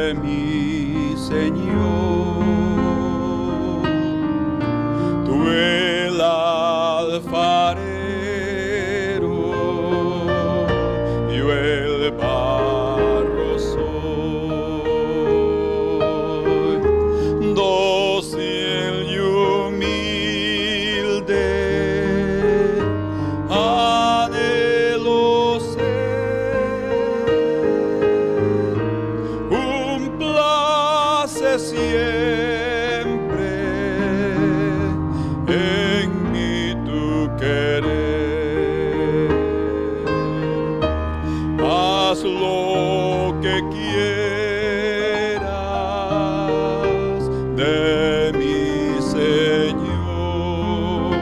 de mi Señor. Tú el alfarero, yo el barro soy, dócil y humilde, anhelo ser, complace siempre en mí tu querer. Haz lo que quieras de mi Señor.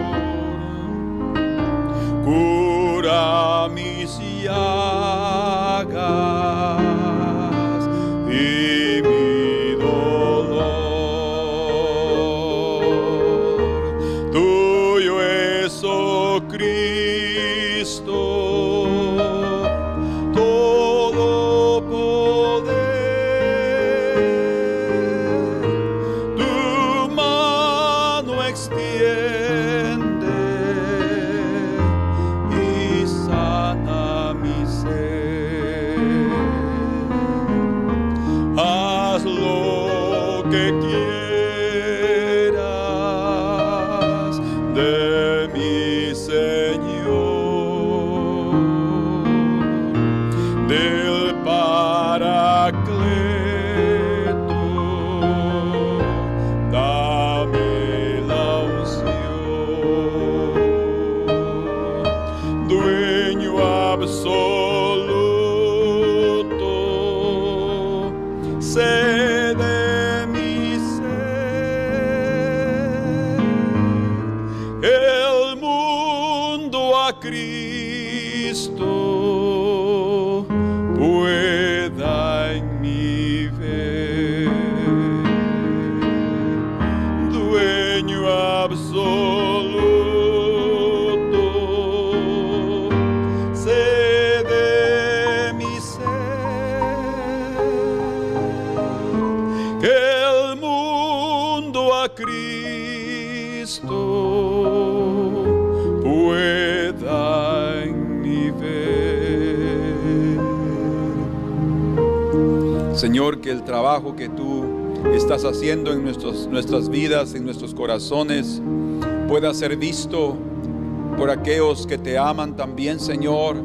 Cura mis llagas y mi dolor. Tuyo es, oh Cristo, todo poder. Tu mano extiende y sana mi ser. Haz lo que quieras de mi Señor, del Paracleto, dame la unción, dueño absoluto, sé de mi ser. El mundo a Cristo pueda en mí ver. Dueño absoluto, sé de mi ser. Que el mundo a Cristo pueda en mí ver. Señor, que el trabajo que tú estás haciendo en nuestras vidas, en nuestros corazones, pueda ser visto por aquellos que te aman también, Señor,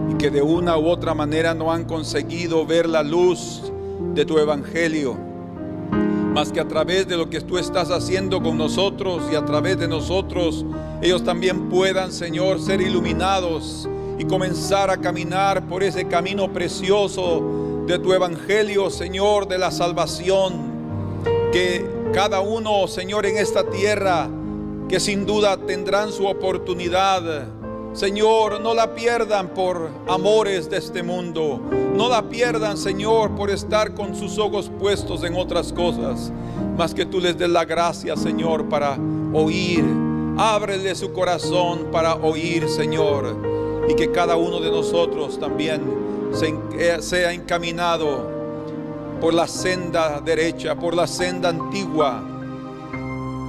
y que de una u otra manera no han conseguido ver la luz de tu evangelio, más que a través de lo que tú estás haciendo con nosotros y a través de nosotros, ellos también puedan, Señor, ser iluminados y comenzar a caminar por ese camino precioso de tu evangelio, Señor, de la salvación. Que cada uno, Señor, en esta tierra, que sin duda tendrán su oportunidad, Señor, no la pierdan por amores de este mundo. No la pierdan, Señor, por estar con sus ojos puestos en otras cosas, más que tú les des la gracia, Señor, para oír. Ábrele su corazón para oír, Señor, y que cada uno de nosotros también sea encaminado por la senda derecha, por la senda antigua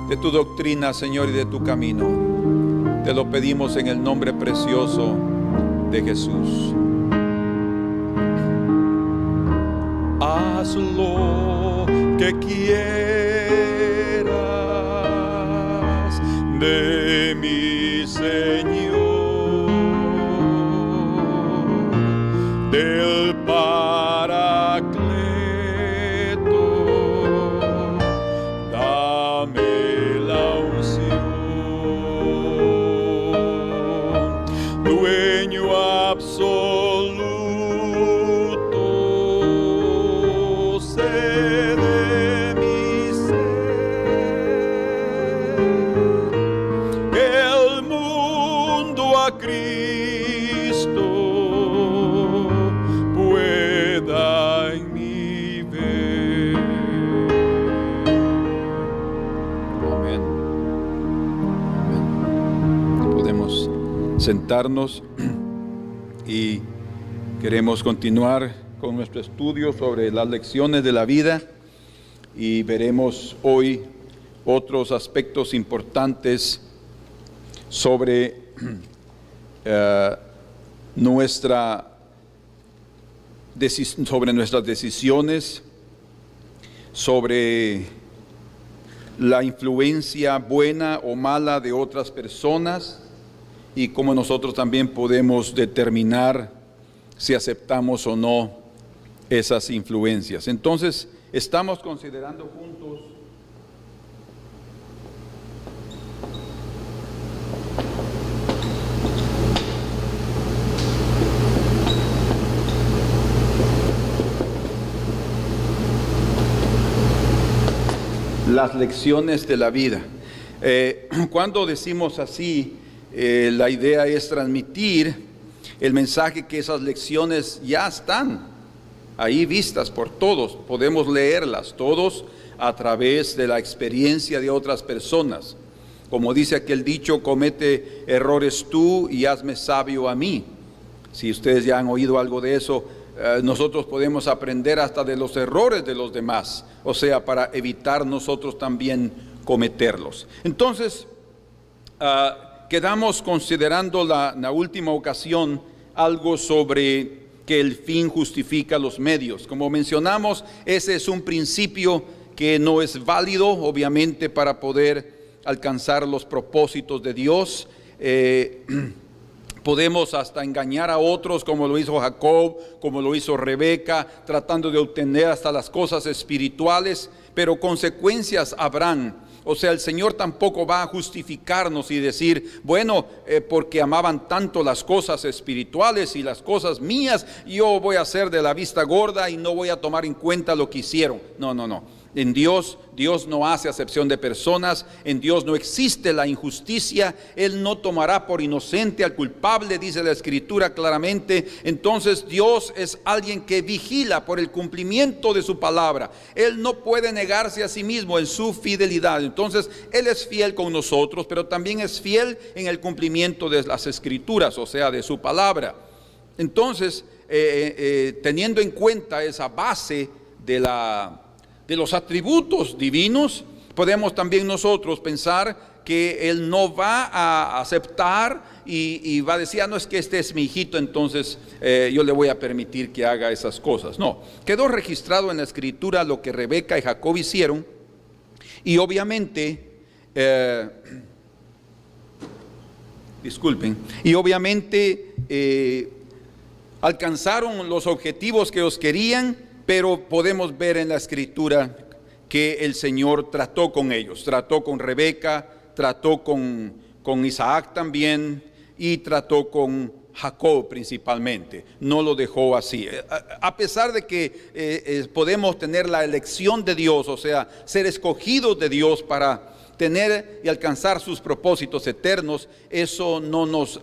de tu doctrina, Señor, y de tu camino. Te lo pedimos en el nombre precioso de Jesús. Haz lo que quieras de mi Señor, del Paracleto, dame la unción, dueño absoluto, sé de mi ser, que el mundo a Cristo pueda en mí ver. Amén. Amén. Podemos sentarnos y queremos continuar con nuestro estudio sobre las lecciones de la vida y veremos hoy otros aspectos importantes sobre nuestras decisiones, sobre la influencia buena o mala de otras personas y cómo nosotros también podemos determinar si aceptamos o no esas influencias. Entonces, estamos considerando juntos las lecciones de la vida. Cuando decimos así, la idea es transmitir el mensaje que esas lecciones ya están ahí vistas por todos, podemos leerlas todos a través de la experiencia de otras personas. Como dice aquel dicho, comete errores tú y hazme sabio a mí. Si ustedes ya han oído algo de eso, nosotros podemos aprender hasta de los errores de los demás, o sea, para evitar nosotros también cometerlos. Entonces, quedamos considerando la última ocasión algo sobre que el fin justifica los medios. Como mencionamos, ese es un principio que no es válido, obviamente, para poder alcanzar los propósitos de Dios. Podemos hasta engañar a otros, como lo hizo Jacob, como lo hizo Rebeca, tratando de obtener hasta las cosas espirituales, pero consecuencias habrán. O sea, el Señor tampoco va a justificarnos y decir, bueno, porque amaban tanto las cosas espirituales y las cosas mías, yo voy a hacer de la vista gorda y no voy a tomar en cuenta lo que hicieron. No. En Dios no hace acepción de personas, en Dios no existe la injusticia, Él no tomará por inocente al culpable, dice la Escritura claramente. Entonces Dios es alguien que vigila por el cumplimiento de su palabra. Él no puede negarse a sí mismo en su fidelidad. Entonces Él es fiel con nosotros, pero también es fiel en el cumplimiento de las Escrituras, o sea, de su palabra. Entonces, teniendo en cuenta esa base de los atributos divinos, podemos también nosotros pensar que Él no va a aceptar y va a decir, no es que este es mi hijito, entonces yo le voy a permitir que haga esas cosas. No, quedó registrado en la Escritura lo que Rebeca y Jacob hicieron y obviamente, alcanzaron los objetivos que ellos querían. Pero podemos ver en la Escritura que el Señor trató con ellos, trató con Rebeca, trató con Isaac también y trató con Jacob principalmente. No lo dejó así. A pesar de que podemos tener la elección de Dios, o sea, ser escogidos de Dios para tener y alcanzar sus propósitos eternos, eso no nos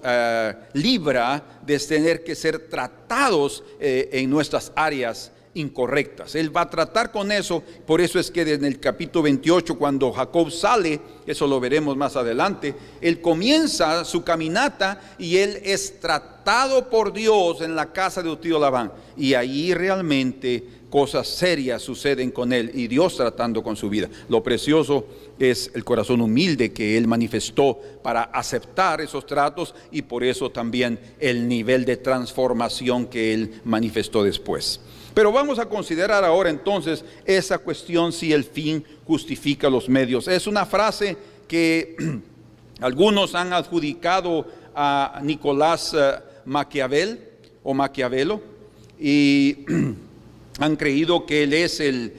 libra de tener que ser tratados en nuestras áreas incorrectas. Él va a tratar con eso. Por eso es que en el capítulo 28, cuando Jacob sale, eso lo veremos más adelante, él comienza su caminata y él es tratado por Dios en la casa de su tío Labán, y ahí realmente cosas serias suceden con él y Dios tratando con su vida. Lo precioso es el corazón humilde que él manifestó para aceptar esos tratos, y por eso también el nivel de transformación que él manifestó después. Pero vamos a considerar ahora entonces esa cuestión, si el fin justifica los medios. Es una frase que algunos han adjudicado a Nicolás Maquiavel o Maquiavelo, y han creído que él es el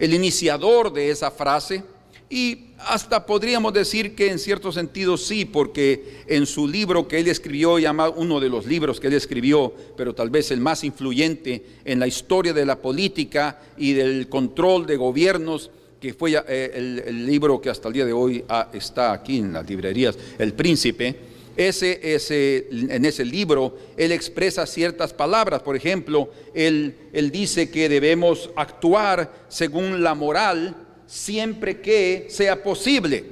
iniciador de esa frase. Y hasta podríamos decir que en cierto sentido sí, porque en su libro que él escribió, llamado uno de los libros que él escribió, pero tal vez el más influyente en la historia de la política y del control de gobiernos, que fue el libro que hasta el día de hoy está aquí en las librerías, El Príncipe. En ese libro él expresa ciertas palabras. Por ejemplo, él dice que debemos actuar según la moral siempre que sea posible,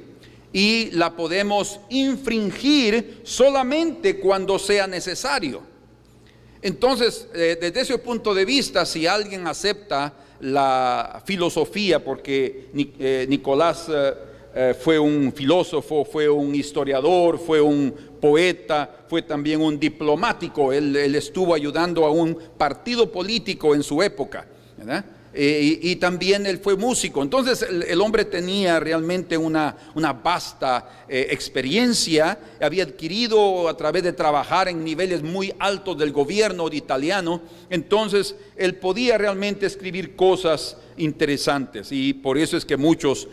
y la podemos infringir solamente cuando sea necesario. Entonces, desde ese punto de vista, si alguien acepta la filosofía, porque Nicolás fue un filósofo, fue un historiador, fue un poeta, fue también un diplomático. Él estuvo ayudando a un partido político en su época, ¿verdad? Y también él fue músico. Entonces el hombre tenía realmente una vasta experiencia. Había adquirido a través de trabajar en niveles muy altos del gobierno italiano. Entonces él podía realmente escribir cosas interesantes, y por eso es que muchos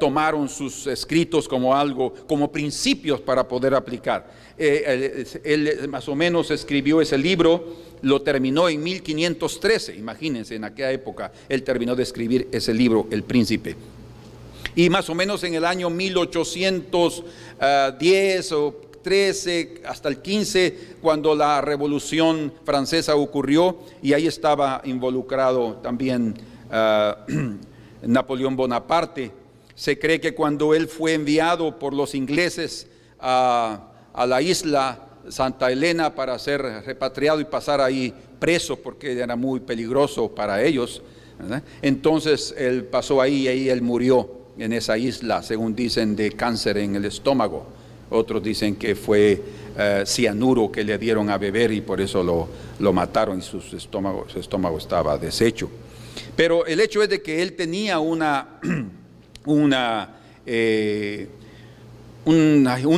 tomaron sus escritos como principios para poder aplicar. Él más o menos escribió ese libro, lo terminó en 1513, imagínense, en aquella época él terminó de escribir ese libro, El Príncipe. Y más o menos en el año 1810 o 13 hasta el 15, cuando la Revolución Francesa ocurrió, y ahí estaba involucrado también Napoleón Bonaparte. Se cree que cuando él fue enviado por los ingleses a la isla Santa Elena para ser repatriado y pasar ahí preso, porque era muy peligroso para ellos, ¿verdad? Entonces él pasó ahí y ahí él murió en esa isla, según dicen, de cáncer en el estómago. Otros dicen que fue cianuro que le dieron a beber y por eso lo mataron, y su estómago estaba deshecho. Pero el hecho es de que él tenía un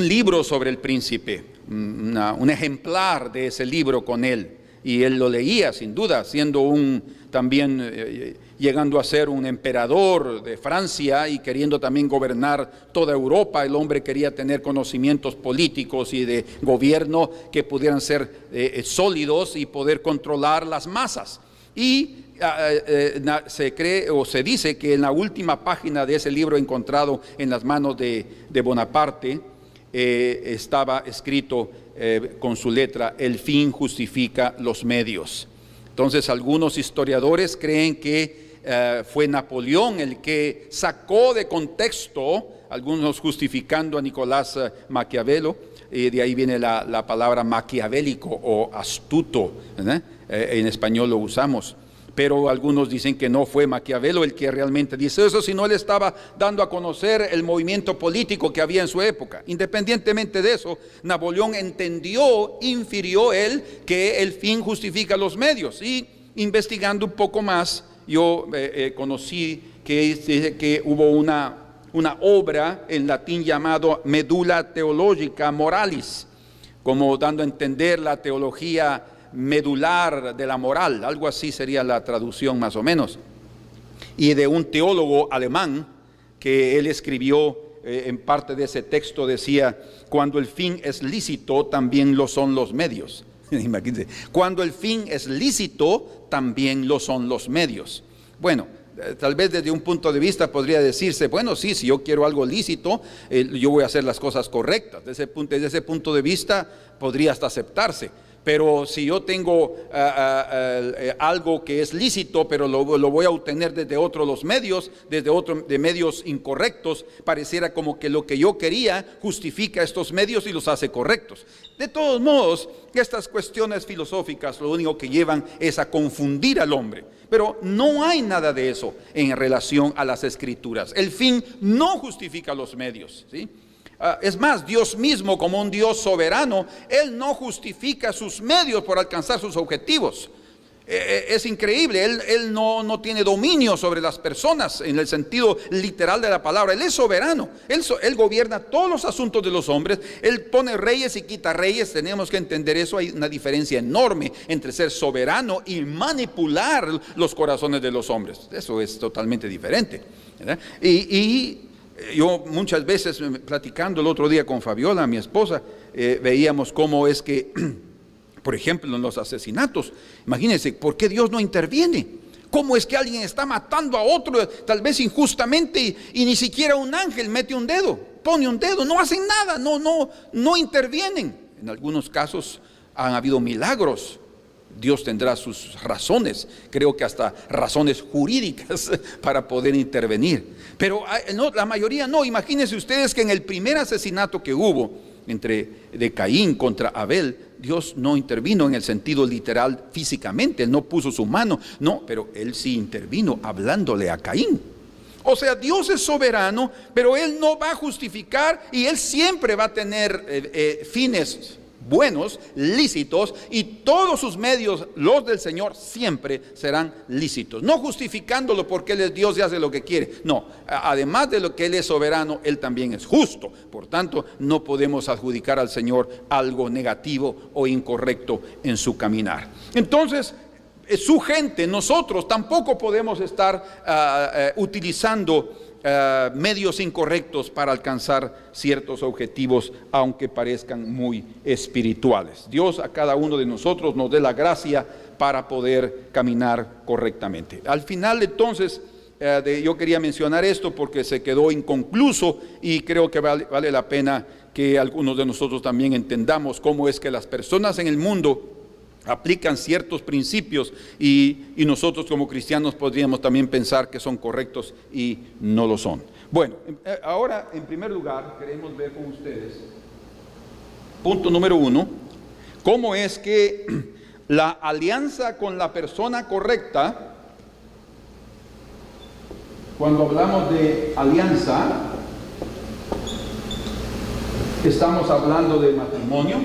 libro sobre el príncipe, un ejemplar de ese libro con él, y él lo leía sin duda, siendo también llegando a ser un emperador de Francia y queriendo también gobernar toda Europa. El hombre quería tener conocimientos políticos y de gobierno que pudieran ser sólidos y poder controlar las masas. Y se cree o se dice que en la última página de ese libro encontrado en las manos de Bonaparte estaba escrito con su letra: el fin justifica los medios. Entonces algunos historiadores creen que fue Napoleón el que sacó de contexto, algunos justificando a Nicolás Maquiavelo, y de ahí viene la palabra maquiavélico o astuto, ¿verdad? En español lo usamos. Pero algunos dicen que no fue Maquiavelo el que realmente dice eso, sino él estaba dando a conocer el movimiento político que había en su época. Independientemente de eso, Napoleón infirió él que el fin justifica los medios. Y investigando un poco más, yo conocí que hubo una obra en latín llamado Medulla Theologica Moralis, como dando a entender la teología medular de la moral, algo así sería la traducción más o menos, y de un teólogo alemán que él escribió. En parte de ese texto decía: cuando el fin es lícito, también lo son los medios. Imagínense, cuando el fin es lícito, también lo son los medios. Bueno, tal vez desde un punto de vista podría decirse: bueno, sí, si yo quiero algo lícito, yo voy a hacer las cosas correctas. Desde ese punto de vista podría hasta aceptarse. Pero si yo tengo algo que es lícito, pero lo voy a obtener desde los medios, de medios incorrectos, pareciera como que lo que yo quería justifica estos medios y los hace correctos. De todos modos, estas cuestiones filosóficas lo único que llevan es a confundir al hombre. Pero no hay nada de eso en relación a las Escrituras. El fin no justifica los medios, ¿sí? Es más, Dios mismo, como un Dios soberano, Él no justifica sus medios por alcanzar sus objetivos. Es increíble, Él no tiene dominio sobre las personas en el sentido literal de la palabra. Él es soberano, Él gobierna todos los asuntos de los hombres. Él pone reyes y quita reyes. Tenemos que entender eso. Hay una diferencia enorme entre ser soberano y manipular los corazones de los hombres. Eso es totalmente diferente, ¿verdad? Y yo muchas veces, platicando el otro día con Fabiola, mi esposa, veíamos cómo es que, por ejemplo, en los asesinatos, imagínense, ¿por qué Dios no interviene? ¿Cómo es que alguien está matando a otro, tal vez injustamente, y ni siquiera un ángel pone un dedo, no hacen nada, no intervienen? En algunos casos han habido milagros. Dios tendrá sus razones, creo que hasta razones jurídicas para poder intervenir. Pero no, la mayoría no. Imagínense ustedes que en el primer asesinato que hubo, de Caín contra Abel, Dios no intervino en el sentido literal físicamente, Él no puso su mano, no, pero Él sí intervino hablándole a Caín. O sea, Dios es soberano, pero Él no va a justificar y Él siempre va a tener fines buenos, lícitos, y todos sus medios, los del Señor, siempre serán lícitos. No justificándolo porque Él es Dios y hace lo que quiere. No, además de lo que Él es soberano, Él también es justo. Por tanto, no podemos adjudicar al Señor algo negativo o incorrecto en su caminar. Entonces, su gente, nosotros tampoco podemos estar utilizando medios incorrectos para alcanzar ciertos objetivos, aunque parezcan muy espirituales. Dios a cada uno de nosotros nos dé la gracia para poder caminar correctamente. Al final, entonces, yo quería mencionar esto porque se quedó inconcluso y creo que vale la pena que algunos de nosotros también entendamos cómo es que las personas en el mundo aplican ciertos principios y nosotros como cristianos podríamos también pensar que son correctos y no lo son. Bueno, ahora en primer lugar queremos ver con ustedes, punto número 1, cómo es que la alianza con la persona correcta, cuando hablamos de alianza, estamos hablando de matrimonio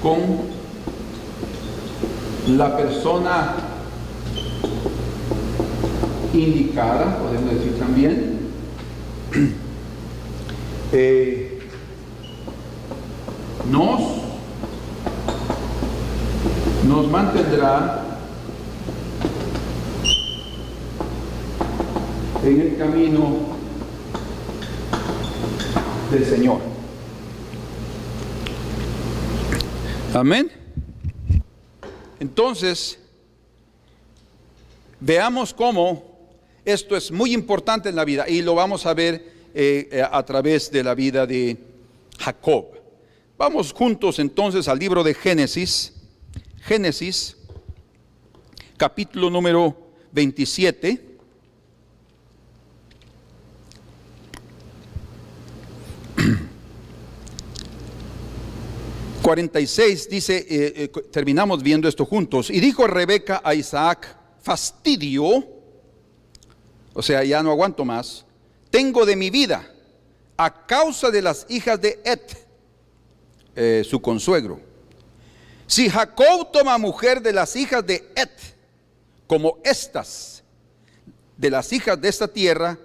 con la persona indicada, podemos decir también, nos mantendrá en el camino del Señor. Amén. Entonces, veamos cómo esto es muy importante en la vida y lo vamos a ver a través de la vida de Jacob. Vamos juntos entonces al libro de Génesis, capítulo número 27. Dice, terminamos viendo esto juntos. Y dijo Rebeca a Isaac: fastidio, o sea, ya no aguanto más, tengo de mi vida a causa de las hijas de Et, su consuegro. Si Jacob toma mujer de las hijas de Et, como estas de las hijas de esta tierra,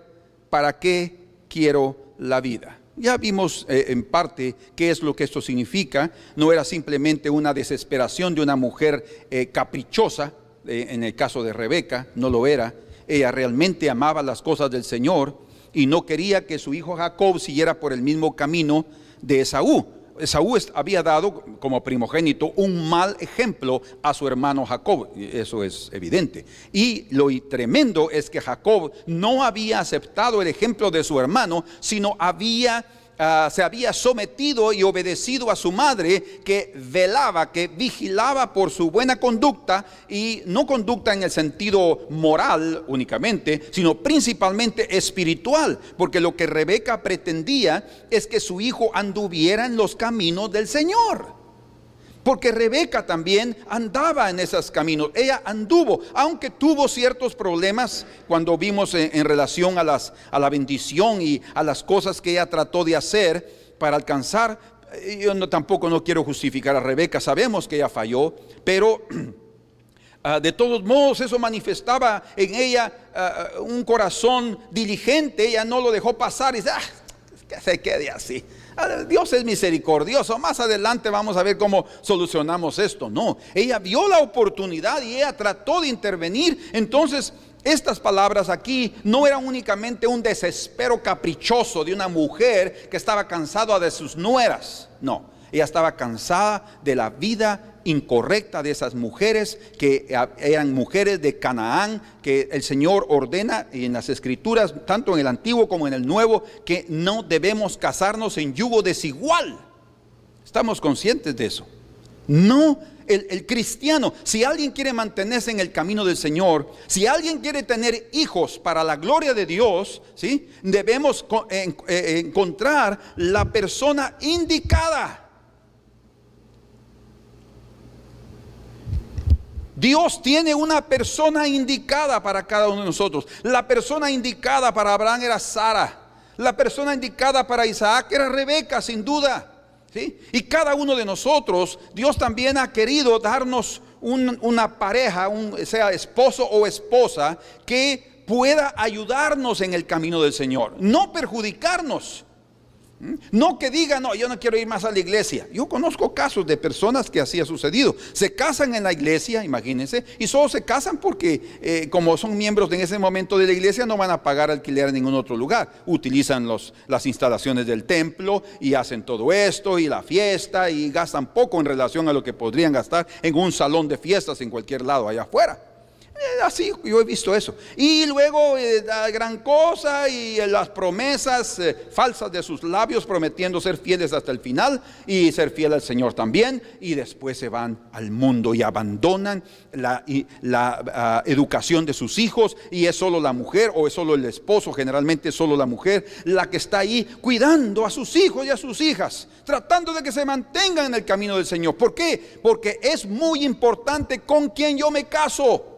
¿para qué quiero la vida? Ya vimos en parte qué es lo que esto significa. No era simplemente una desesperación de una mujer caprichosa, en el caso de Rebeca, no lo era. Ella realmente amaba las cosas del Señor y no quería que su hijo Jacob siguiera por el mismo camino de Esaú. Esaú había dado como primogénito un mal ejemplo a su hermano Jacob, eso es evidente. Y lo tremendo es que Jacob no había aceptado el ejemplo de su hermano, sino se había sometido y obedecido a su madre, que velaba, que vigilaba por su buena conducta, y no conducta en el sentido moral únicamente, sino principalmente espiritual, porque lo que Rebeca pretendía es que su hijo anduviera en los caminos del Señor. Porque Rebeca también andaba en esos caminos. Ella anduvo, aunque tuvo ciertos problemas cuando vimos en relación a la bendición y a las cosas que ella trató de hacer para alcanzar. Yo tampoco no quiero justificar a Rebeca, sabemos que ella falló, pero de todos modos eso manifestaba en ella un corazón diligente. Ella no lo dejó pasar y dice: que se quede así. Dios es misericordioso, más adelante vamos a ver cómo solucionamos esto. No, ella vio la oportunidad y ella trató de intervenir. Entonces, estas palabras aquí no eran únicamente un desespero caprichoso de una mujer que estaba cansada de sus nueras. No, ella estaba cansada de la vida incorrecta de esas mujeres que eran mujeres de Canaán, que el Señor ordena en las Escrituras, tanto en el Antiguo como en el Nuevo, que no debemos casarnos en yugo desigual. Estamos conscientes de eso. No el cristiano, si alguien quiere mantenerse en el camino del Señor, si alguien quiere tener hijos para la gloria de Dios, ¿sí?, debemos encontrar la persona indicada. Dios tiene una persona indicada para cada uno de nosotros. La persona indicada para Abraham era Sara. La persona indicada para Isaac era Rebeca, sin duda. ¿Sí? Y cada uno de nosotros, Dios también ha querido darnos una pareja, sea esposo o esposa, que pueda ayudarnos en el camino del Señor, no perjudicarnos. No que diga, no, yo no quiero ir más a la iglesia. Yo conozco casos de personas que así ha sucedido. Se casan en la iglesia, imagínense, y solo se casan porque como son miembros en ese momento de la iglesia, no van a pagar alquiler en ningún otro lugar. Utilizan las instalaciones del templo y hacen todo esto y la fiesta, y gastan poco en relación a lo que podrían gastar en un salón de fiestas en cualquier lado allá afuera. Así yo he visto eso. Y luego la gran cosa y las promesas falsas de sus labios, prometiendo ser fieles hasta el final y ser fiel al Señor también, y después se van al mundo y abandonan la educación de sus hijos, y es solo la mujer o es solo el esposo, generalmente es solo la mujer, la que está ahí cuidando a sus hijos y a sus hijas, tratando de que se mantengan en el camino del Señor. ¿Por qué? Porque es muy importante con quien yo me caso.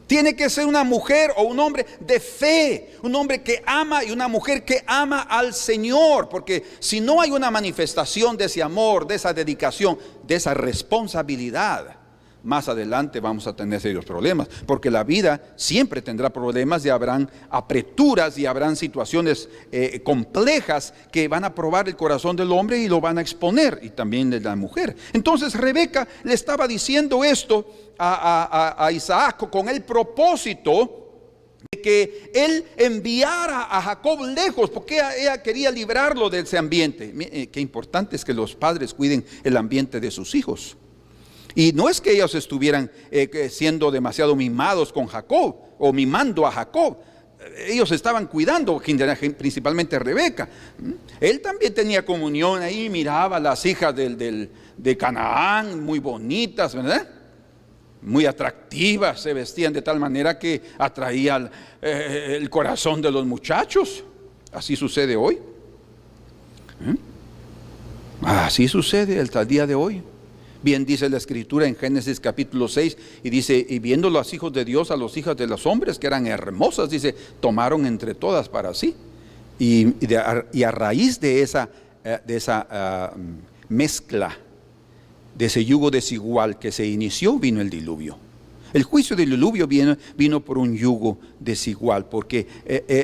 Tiene que ser una mujer o un hombre de fe, un hombre que ama y una mujer que ama al Señor, porque si no hay una manifestación de ese amor, de esa dedicación, de esa responsabilidad, más adelante vamos a tener serios problemas, porque la vida siempre tendrá problemas y habrán apreturas y habrán situaciones complejas que van a probar el corazón del hombre y lo van a exponer, y también de la mujer. Entonces Rebeca le estaba diciendo esto a Isaac con el propósito de que él enviara a Jacob lejos, porque ella quería librarlo de ese ambiente. Qué importante es que los padres cuiden el ambiente de sus hijos. Y no es que ellos estuvieran siendo demasiado mimados con Jacob o mimando a Jacob. Ellos estaban cuidando, principalmente a Rebeca. Él también tenía comunión ahí, miraba a las hijas de Canaán, muy bonitas, ¿verdad? Muy atractivas, se vestían de tal manera que atraían el corazón de los muchachos. Así sucede hoy. Así sucede hasta el día de hoy. Bien dice la escritura en Génesis capítulo 6, y dice, y viendo los hijos de Dios a los hijos de los hombres que eran hermosas, dice, tomaron entre todas para sí. Y a raíz de esa mezcla, de ese yugo desigual que se inició, vino el diluvio. El juicio del diluvio vino por un yugo desigual, porque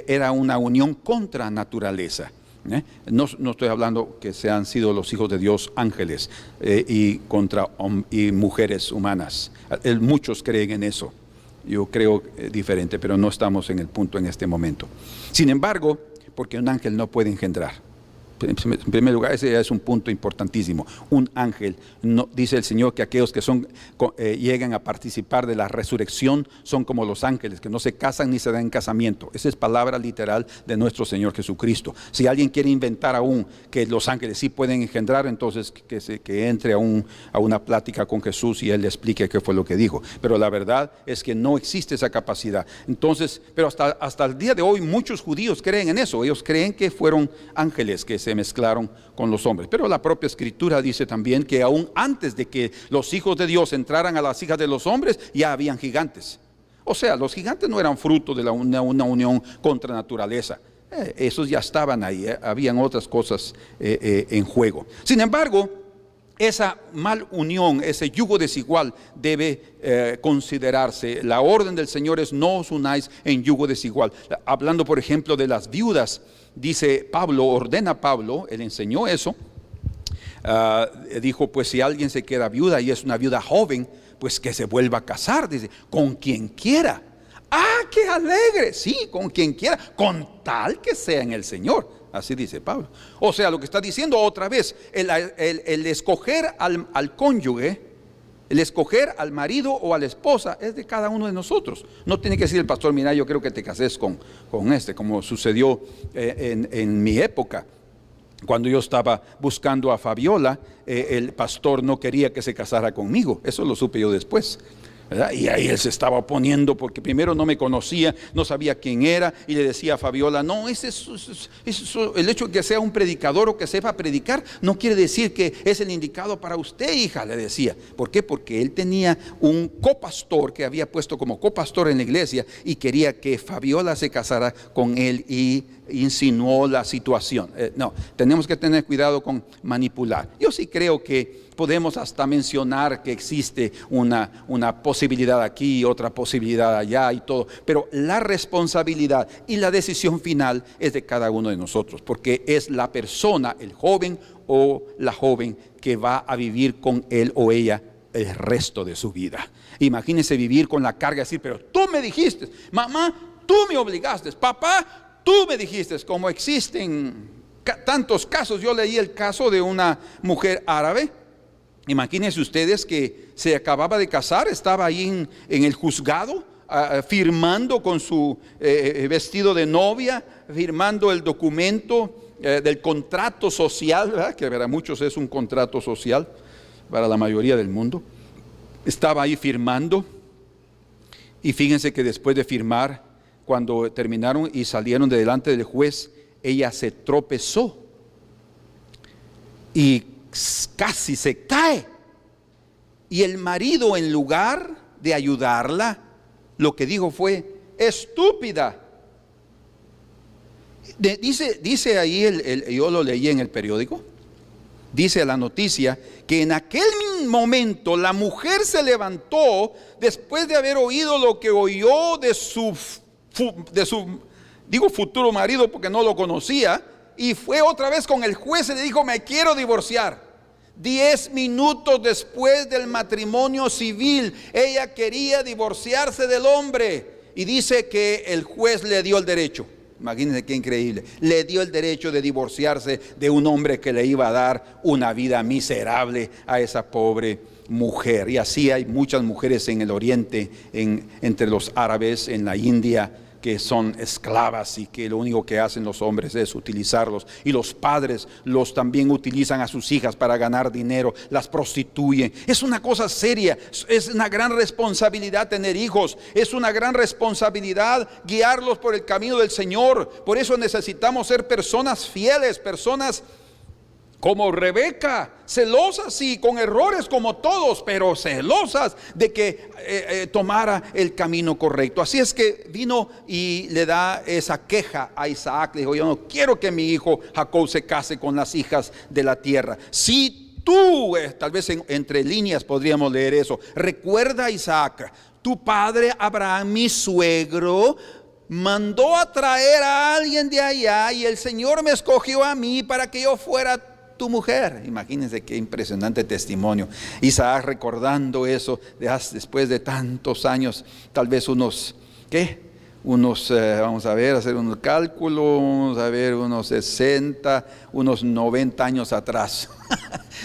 era una unión contra naturaleza. No estoy hablando que sean sido los hijos de Dios ángeles y mujeres humanas. Muchos creen en eso. Yo creo diferente, pero no estamos en el punto en este momento. Sin embargo, porque un ángel no puede engendrar. En primer lugar, ese es un punto importantísimo. Un ángel, no, dice el Señor que aquellos que llegan a participar de la resurrección son como los ángeles, que no se casan ni se dan en casamiento. Esa es palabra literal de nuestro Señor Jesucristo. Si alguien quiere inventar aún que los ángeles sí pueden engendrar, entonces que entre a una plática con Jesús y Él le explique qué fue lo que dijo. Pero la verdad es que no existe esa capacidad. Entonces, pero hasta el día de hoy muchos judíos creen en eso. Ellos creen que fueron ángeles que se mezclaron con los hombres. Pero la propia escritura dice también que aún antes de que los hijos de Dios entraran a las hijas de los hombres, ya habían gigantes. O sea, los gigantes no eran fruto de una unión contra naturaleza. Esos ya estaban ahí, habían otras cosas en juego. Sin embargo, esa mal unión, ese yugo desigual debe considerarse. La orden del Señor es: no os unáis en yugo desigual. Hablando por ejemplo de las viudas, dice Pablo, ordena Pablo, él enseñó eso, dijo, pues si alguien se queda viuda y es una viuda joven, pues que se vuelva a casar, dice, con quien quiera. ¡Ah, qué alegre! Sí, con quien quiera, con tal que sea en el Señor. Así dice Pablo. O sea, lo que está diciendo otra vez, el escoger al cónyuge, el escoger al marido o a la esposa es de cada uno de nosotros. No tiene que decir el pastor, mira, yo creo que te cases con como sucedió en mi época. Cuando yo estaba buscando a Fabiola, el pastor no quería que se casara conmigo. Eso lo supe yo después, ¿verdad? Y ahí él se estaba oponiendo porque primero no me conocía, no sabía quién era, y le decía a Fabiola: no, el hecho de que sea un predicador o que sepa predicar no quiere decir que es el indicado para usted, hija, le decía. ¿Por qué? Porque él tenía un copastor que había puesto como copastor en la iglesia y quería que Fabiola se casara con él, y insinuó la situación. No, tenemos que tener cuidado con manipular. Yo sí creo que podemos hasta mencionar que existe una posibilidad aquí, otra posibilidad allá y todo, pero la responsabilidad y la decisión final es de cada uno de nosotros, porque es la persona, el joven o la joven, que va a vivir con él o ella el resto de su vida. Imagínense vivir con la carga de decir: pero tú me dijiste, mamá, tú me obligaste, papá, tú me dijiste. Como existen tantos casos. Yo leí el caso de una mujer árabe. Imagínense ustedes que se acababa de casar, estaba ahí en el juzgado, firmando con su vestido de novia, firmando el documento del contrato social, ¿verdad? Que para muchos es un contrato social, para la mayoría del mundo. Estaba ahí firmando, y fíjense que después de firmar, cuando terminaron y salieron de delante del juez, ella se tropezó y casi se cae. Y el marido, en lugar de ayudarla, lo que dijo fue: estúpida. Dice ahí, yo lo leí en el periódico, dice la noticia que en aquel momento la mujer se levantó después de haber oído lo que oyó de su futuro marido, porque no lo conocía, y fue otra vez con el juez y le dijo: me quiero divorciar. 10 minutos después del matrimonio civil, ella quería divorciarse del hombre, y dice que el juez le dio el derecho. Imagínense qué increíble, le dio el derecho de divorciarse de un hombre que le iba a dar una vida miserable a esa pobre mujer. Y así hay muchas mujeres en el oriente, entre los árabes, en la India, que son esclavas y que lo único que hacen los hombres es utilizarlos, y los padres los también utilizan a sus hijas para ganar dinero, las prostituyen. Es una cosa seria, es una gran responsabilidad tener hijos, es una gran responsabilidad guiarlos por el camino del Señor. Por eso necesitamos ser personas fieles, personas como Rebeca, celosas y con errores como todos, pero celosas de que tomara el camino correcto. Así es que vino y le da esa queja a Isaac. Le dijo: yo no quiero que mi hijo Jacob se case con las hijas de la tierra. Si tú, tal vez entre líneas podríamos leer eso: recuerda, Isaac, tu padre Abraham, mi suegro, mandó a traer a alguien de allá, y el Señor me escogió a mí para que yo fuera tu mujer. Imagínense qué impresionante testimonio. Isaac recordando eso después de tantos años, tal vez vamos a ver, hacer un cálculo, vamos a ver, unos 60, unos 90 años atrás.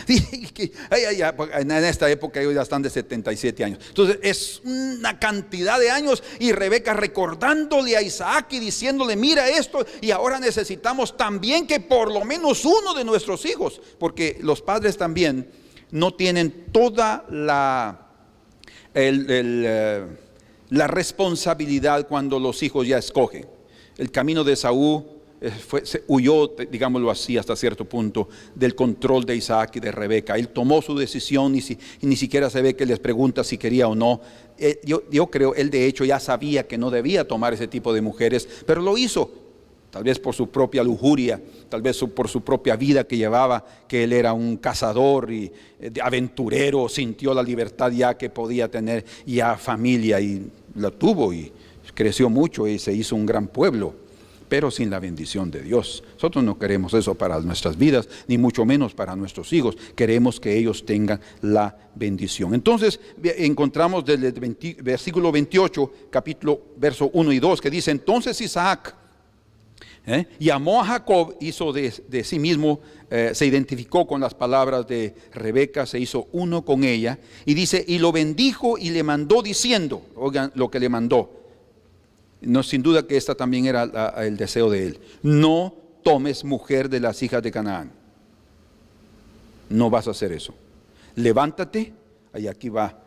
En esta época ellos ya están de 77 años. Entonces es una cantidad de años, y Rebeca recordándole a Isaac y diciéndole: mira esto, y ahora necesitamos también que por lo menos uno de nuestros hijos, porque los padres también no tienen toda la responsabilidad cuando los hijos ya escogen. El camino de Esaú se huyó, digámoslo así, hasta cierto punto, del control de Isaac y de Rebeca. Él tomó su decisión y ni siquiera se ve que les pregunta si quería o no. Yo creo, él de hecho ya sabía que no debía tomar ese tipo de mujeres, pero lo hizo. Tal vez por su propia lujuria, tal vez por su propia vida que llevaba, que él era un cazador y aventurero, sintió la libertad ya que podía tener ya familia, y la tuvo y creció mucho y se hizo un gran pueblo, pero sin la bendición de Dios. Nosotros no queremos eso para nuestras vidas, ni mucho menos para nuestros hijos. Queremos que ellos tengan la bendición. Entonces encontramos desde el versículo 28, verso 1 y 2, que dice: entonces Isaac llamó a Jacob, hizo de sí mismo, se identificó con las palabras de Rebeca, se hizo uno con ella, y dice: y lo bendijo y le mandó diciendo, oigan lo que le mandó, no, sin duda que esta también era el deseo de él: no tomes mujer de las hijas de Canaán. No vas a hacer eso. Levántate, y aquí va.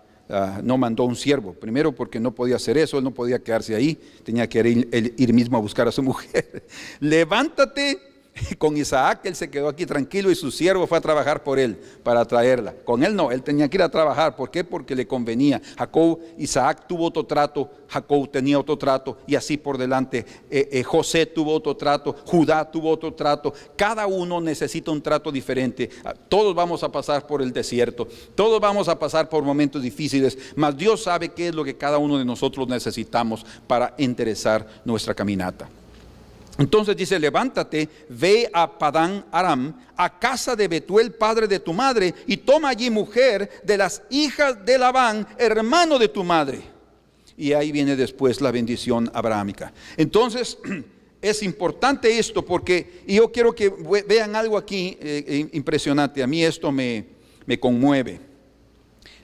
No mandó un siervo, primero porque no podía hacer eso, él no podía quedarse ahí, tenía que ir mismo a buscar a su mujer. Levántate con Isaac, él se quedó aquí tranquilo y su siervo fue a trabajar por él para traerla. Con él no, él tenía que ir a trabajar. ¿Por qué? Porque le convenía. Isaac tuvo otro trato, Jacob tenía otro trato y así por delante. José tuvo otro trato, Judá tuvo otro trato. Cada uno necesita un trato diferente. Todos vamos a pasar por el desierto, todos vamos a pasar por momentos difíciles, mas Dios sabe qué es lo que cada uno de nosotros necesitamos para enderezar nuestra caminata. Entonces dice: levántate, ve a Padán Aram, a casa de Betuel, padre de tu madre, y toma allí mujer de las hijas de Labán, hermano de tu madre. Y ahí viene después la bendición abrahámica. Entonces es importante esto, porque yo quiero que vean algo aquí impresionante. A mí esto me conmueve.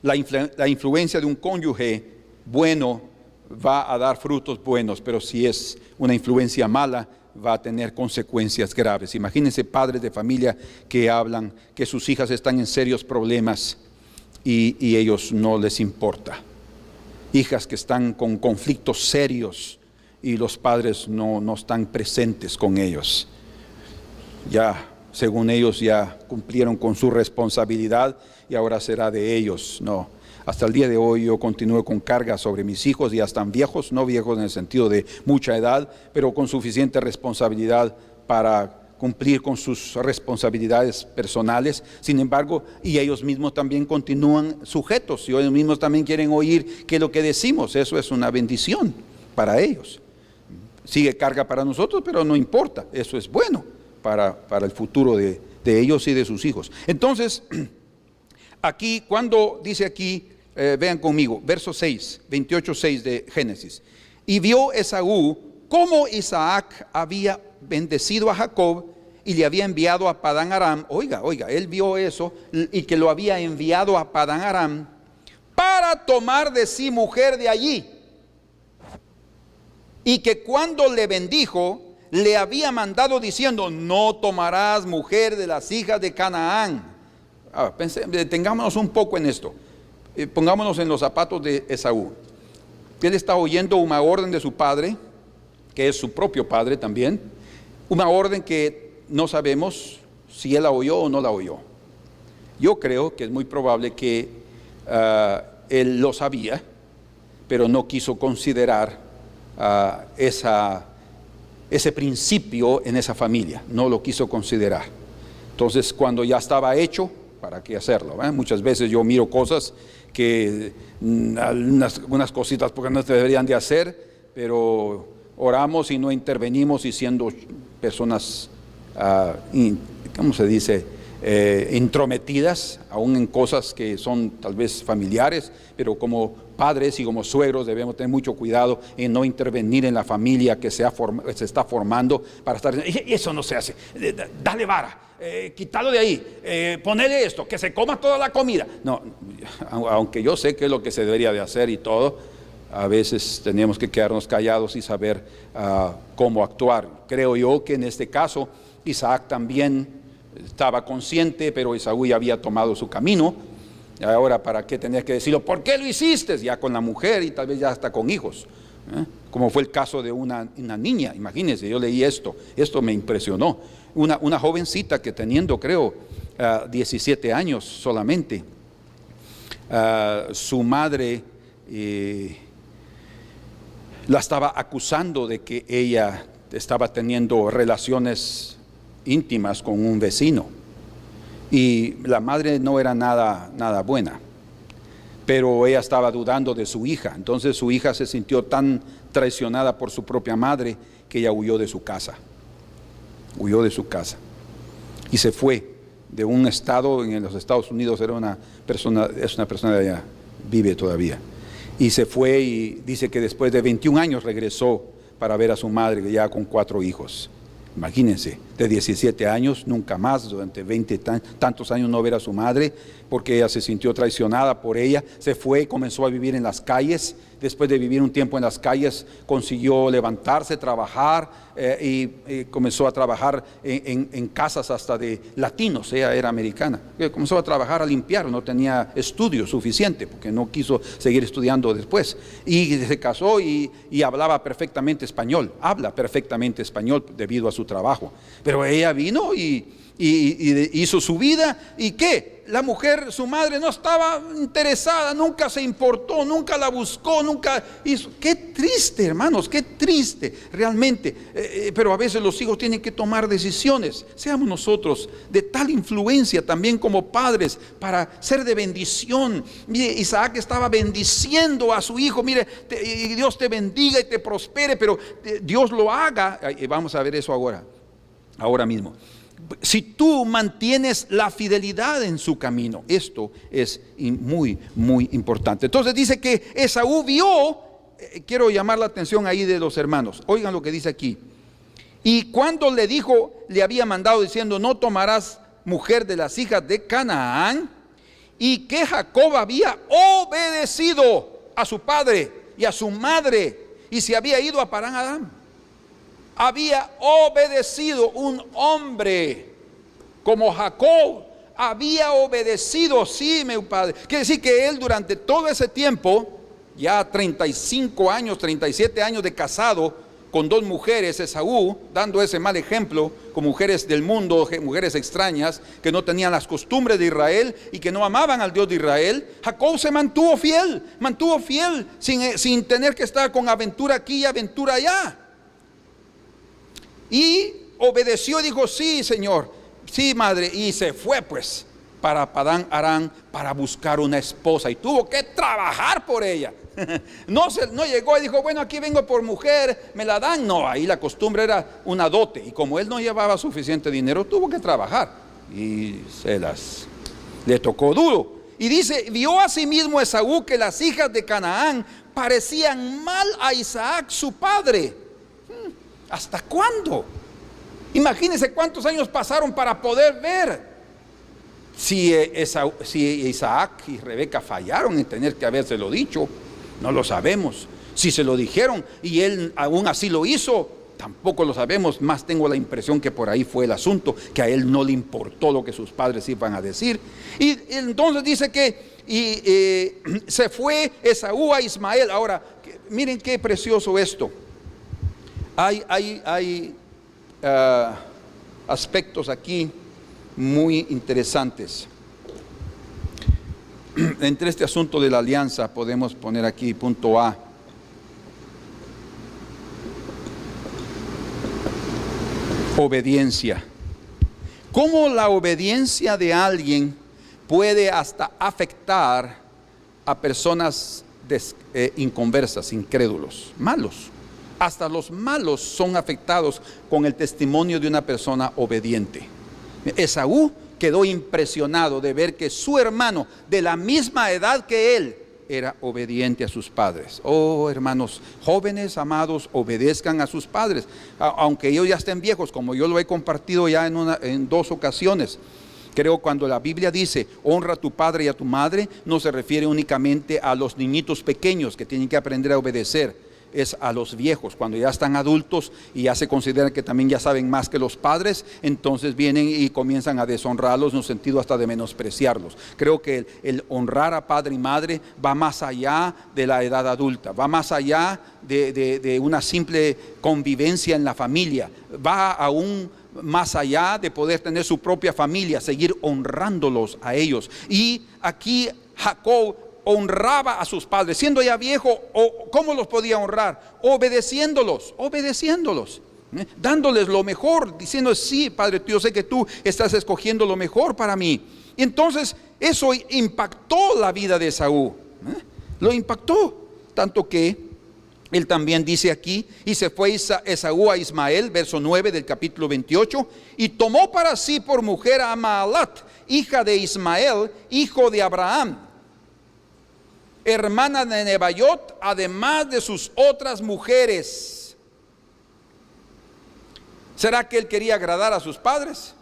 La influencia de un cónyuge bueno va a dar frutos buenos, pero si es una influencia mala, va a tener consecuencias graves. Imagínense padres de familia que hablan que sus hijas están en serios problemas y ellos no les importa. Hijas que están con conflictos serios y los padres no están presentes con ellos. Ya, según ellos, ya cumplieron con su responsabilidad y ahora será de ellos. No. Hasta el día de hoy yo continúo con carga sobre mis hijos, ya están viejos, no viejos en el sentido de mucha edad, pero con suficiente responsabilidad para cumplir con sus responsabilidades personales. Sin embargo, y ellos mismos también continúan sujetos, y ellos mismos también quieren oír que lo que decimos, eso es una bendición para ellos. Sigue carga para nosotros, pero no importa, eso es bueno para el futuro de ellos y de sus hijos. Entonces, aquí, cuando dice aquí, vean conmigo, verso 6, 28:6 de Génesis. Y vio Esaú cómo Isaac había bendecido a Jacob y le había enviado a Padán Aram. Oiga, él vio eso y que lo había enviado a Padán Aram para tomar de sí mujer de allí. Y que cuando le bendijo, le había mandado diciendo: no tomarás mujer de las hijas de Canaán. Detengámonos un poco en esto. Pongámonos en los zapatos de Esaú. Él está oyendo una orden de su padre, que es su propio padre también. Una orden que no sabemos si él la oyó o no la oyó. Yo creo que es muy probable que él lo sabía, pero no quiso considerar ese principio en esa familia. No lo quiso considerar. Entonces, cuando ya estaba hecho, ¿para qué hacerlo? Muchas veces yo miro cosas que algunas cositas porque no se deberían de hacer, pero oramos y no intervenimos, y siendo personas, ¿cómo se dice? Intrometidas, aún en cosas que son tal vez familiares, pero como padres y como suegros debemos tener mucho cuidado en no intervenir en la familia que se está formando para estar diciendo: eso no se hace, dale vara, quítalo de ahí, ponele esto, que se coma toda la comida. No, aunque yo sé que es lo que se debería de hacer y todo, a veces tenemos que quedarnos callados y saber cómo actuar. Creo yo que en este caso Isaac también estaba consciente, pero Esaú ya había tomado su camino. Ahora, ¿para qué tenías que decirlo? ¿Por qué lo hiciste? Ya con la mujer y tal vez ya hasta con hijos, como fue el caso de una niña. Imagínense, yo leí esto me impresionó. Una jovencita que teniendo, creo, 17 años solamente, su madre la estaba acusando de que ella estaba teniendo relaciones íntimas con un vecino, y la madre no era nada buena, pero ella estaba dudando de su hija. Entonces su hija se sintió tan traicionada por su propia madre que ella huyó de su casa y se fue de un estado en los Estados Unidos. Es una persona de allá, vive todavía, y se fue, y dice que después de 21 años regresó para ver a su madre ya con 4 hijos. Imagínense, de 17 años, nunca más, durante 20 tantos años no ver a su madre, porque ella se sintió traicionada por ella. Se fue y comenzó a vivir en las calles. Después de vivir un tiempo en las calles, consiguió levantarse, trabajar, y comenzó a trabajar en casas hasta de latinos. Ella era americana. Comenzó a trabajar, a limpiar, no tenía estudio suficiente porque no quiso seguir estudiando después. Y se casó y hablaba perfectamente español. Habla perfectamente español debido a su trabajo. Pero ella vino y hizo su vida. ¿Y qué? La mujer, su madre, no estaba interesada, nunca se importó, nunca la buscó, nunca hizo. Qué triste, hermanos, qué triste realmente. Pero a veces los hijos tienen que tomar decisiones. Seamos nosotros de tal influencia también como padres para ser de bendición. Mire, Isaac estaba bendiciendo a su hijo. Mire, y Dios te bendiga y te prospere, pero Dios lo haga. Vamos a ver eso ahora mismo. Si tú mantienes la fidelidad en su camino, esto es muy, muy importante. Entonces dice que Esaú vio, quiero llamar la atención ahí de los hermanos. Oigan lo que dice aquí. Y cuando le dijo, le había mandado diciendo: no tomarás mujer de las hijas de Canaán, y que Jacob había obedecido a su padre y a su madre, y se había ido a Parán-Aram. Había obedecido, un hombre como Jacob había obedecido. Sí, mi padre. Quiere decir que él durante todo ese tiempo, ya 35 años, 37 años de casado con dos mujeres, Esaú, dando ese mal ejemplo con mujeres del mundo, mujeres extrañas que no tenían las costumbres de Israel y que no amaban al Dios de Israel. Jacob se mantuvo fiel sin tener que estar con aventura aquí y aventura allá. Y obedeció y dijo: sí, Señor, sí, madre. Y se fue pues para Padán-Aram para buscar una esposa, y tuvo que trabajar por ella. No llegó y dijo: bueno, aquí vengo por mujer, me la dan. No, ahí la costumbre era una dote, y como él no llevaba suficiente dinero, tuvo que trabajar, y le tocó duro. Y dice: vio asimismo Esaú que las hijas de Canaán parecían mal a Isaac su padre. ¿Hasta cuándo? Imagínense cuántos años pasaron para poder ver. Si Isaac y Rebeca fallaron en tener que habérselo dicho, no lo sabemos. Si se lo dijeron y él aún así lo hizo, tampoco lo sabemos. Más tengo la impresión que por ahí fue el asunto, que a él no le importó lo que sus padres iban a decir. Y entonces dice que se fue Esaú a Ismael. Ahora, miren qué precioso esto. Hay aspectos aquí muy interesantes. Entre este asunto de la alianza podemos poner aquí punto A. Obediencia. ¿Cómo la obediencia de alguien puede hasta afectar a personas inconversas, incrédulos, malos? Hasta los malos son afectados con el testimonio de una persona obediente. Esaú quedó impresionado de ver que su hermano, de la misma edad que él, era obediente a sus padres. Oh, hermanos jóvenes, amados, obedezcan a sus padres, aunque ellos ya estén viejos, como yo lo he compartido ya en 2 ocasiones. Creo cuando la Biblia dice: honra a tu padre y a tu madre, no se refiere únicamente a los niñitos pequeños que tienen que aprender a obedecer. Es a los viejos, cuando ya están adultos y ya se consideran que también ya saben más que los padres, entonces vienen y comienzan a deshonrarlos, en un sentido hasta de menospreciarlos. Creo que el honrar a padre y madre va más allá de la edad adulta, va más allá de una simple convivencia en la familia, va aún más allá de poder tener su propia familia, seguir honrándolos a ellos. Y aquí Jacob honraba a sus padres, siendo ya viejo. ¿Cómo los podía honrar? Obedeciéndolos, dándoles lo mejor, diciendo: sí, Padre, yo sé que tú estás escogiendo lo mejor para mí. Y entonces eso impactó la vida de Esaú, lo impactó, tanto que él también dice aquí: y se fue Esaú a Ismael, verso 9 del capítulo 28, y tomó para sí por mujer a Maalat, hija de Ismael, hijo de Abraham, hermana de Nebaiot, además de sus otras mujeres. ¿Será que él quería agradar a sus padres?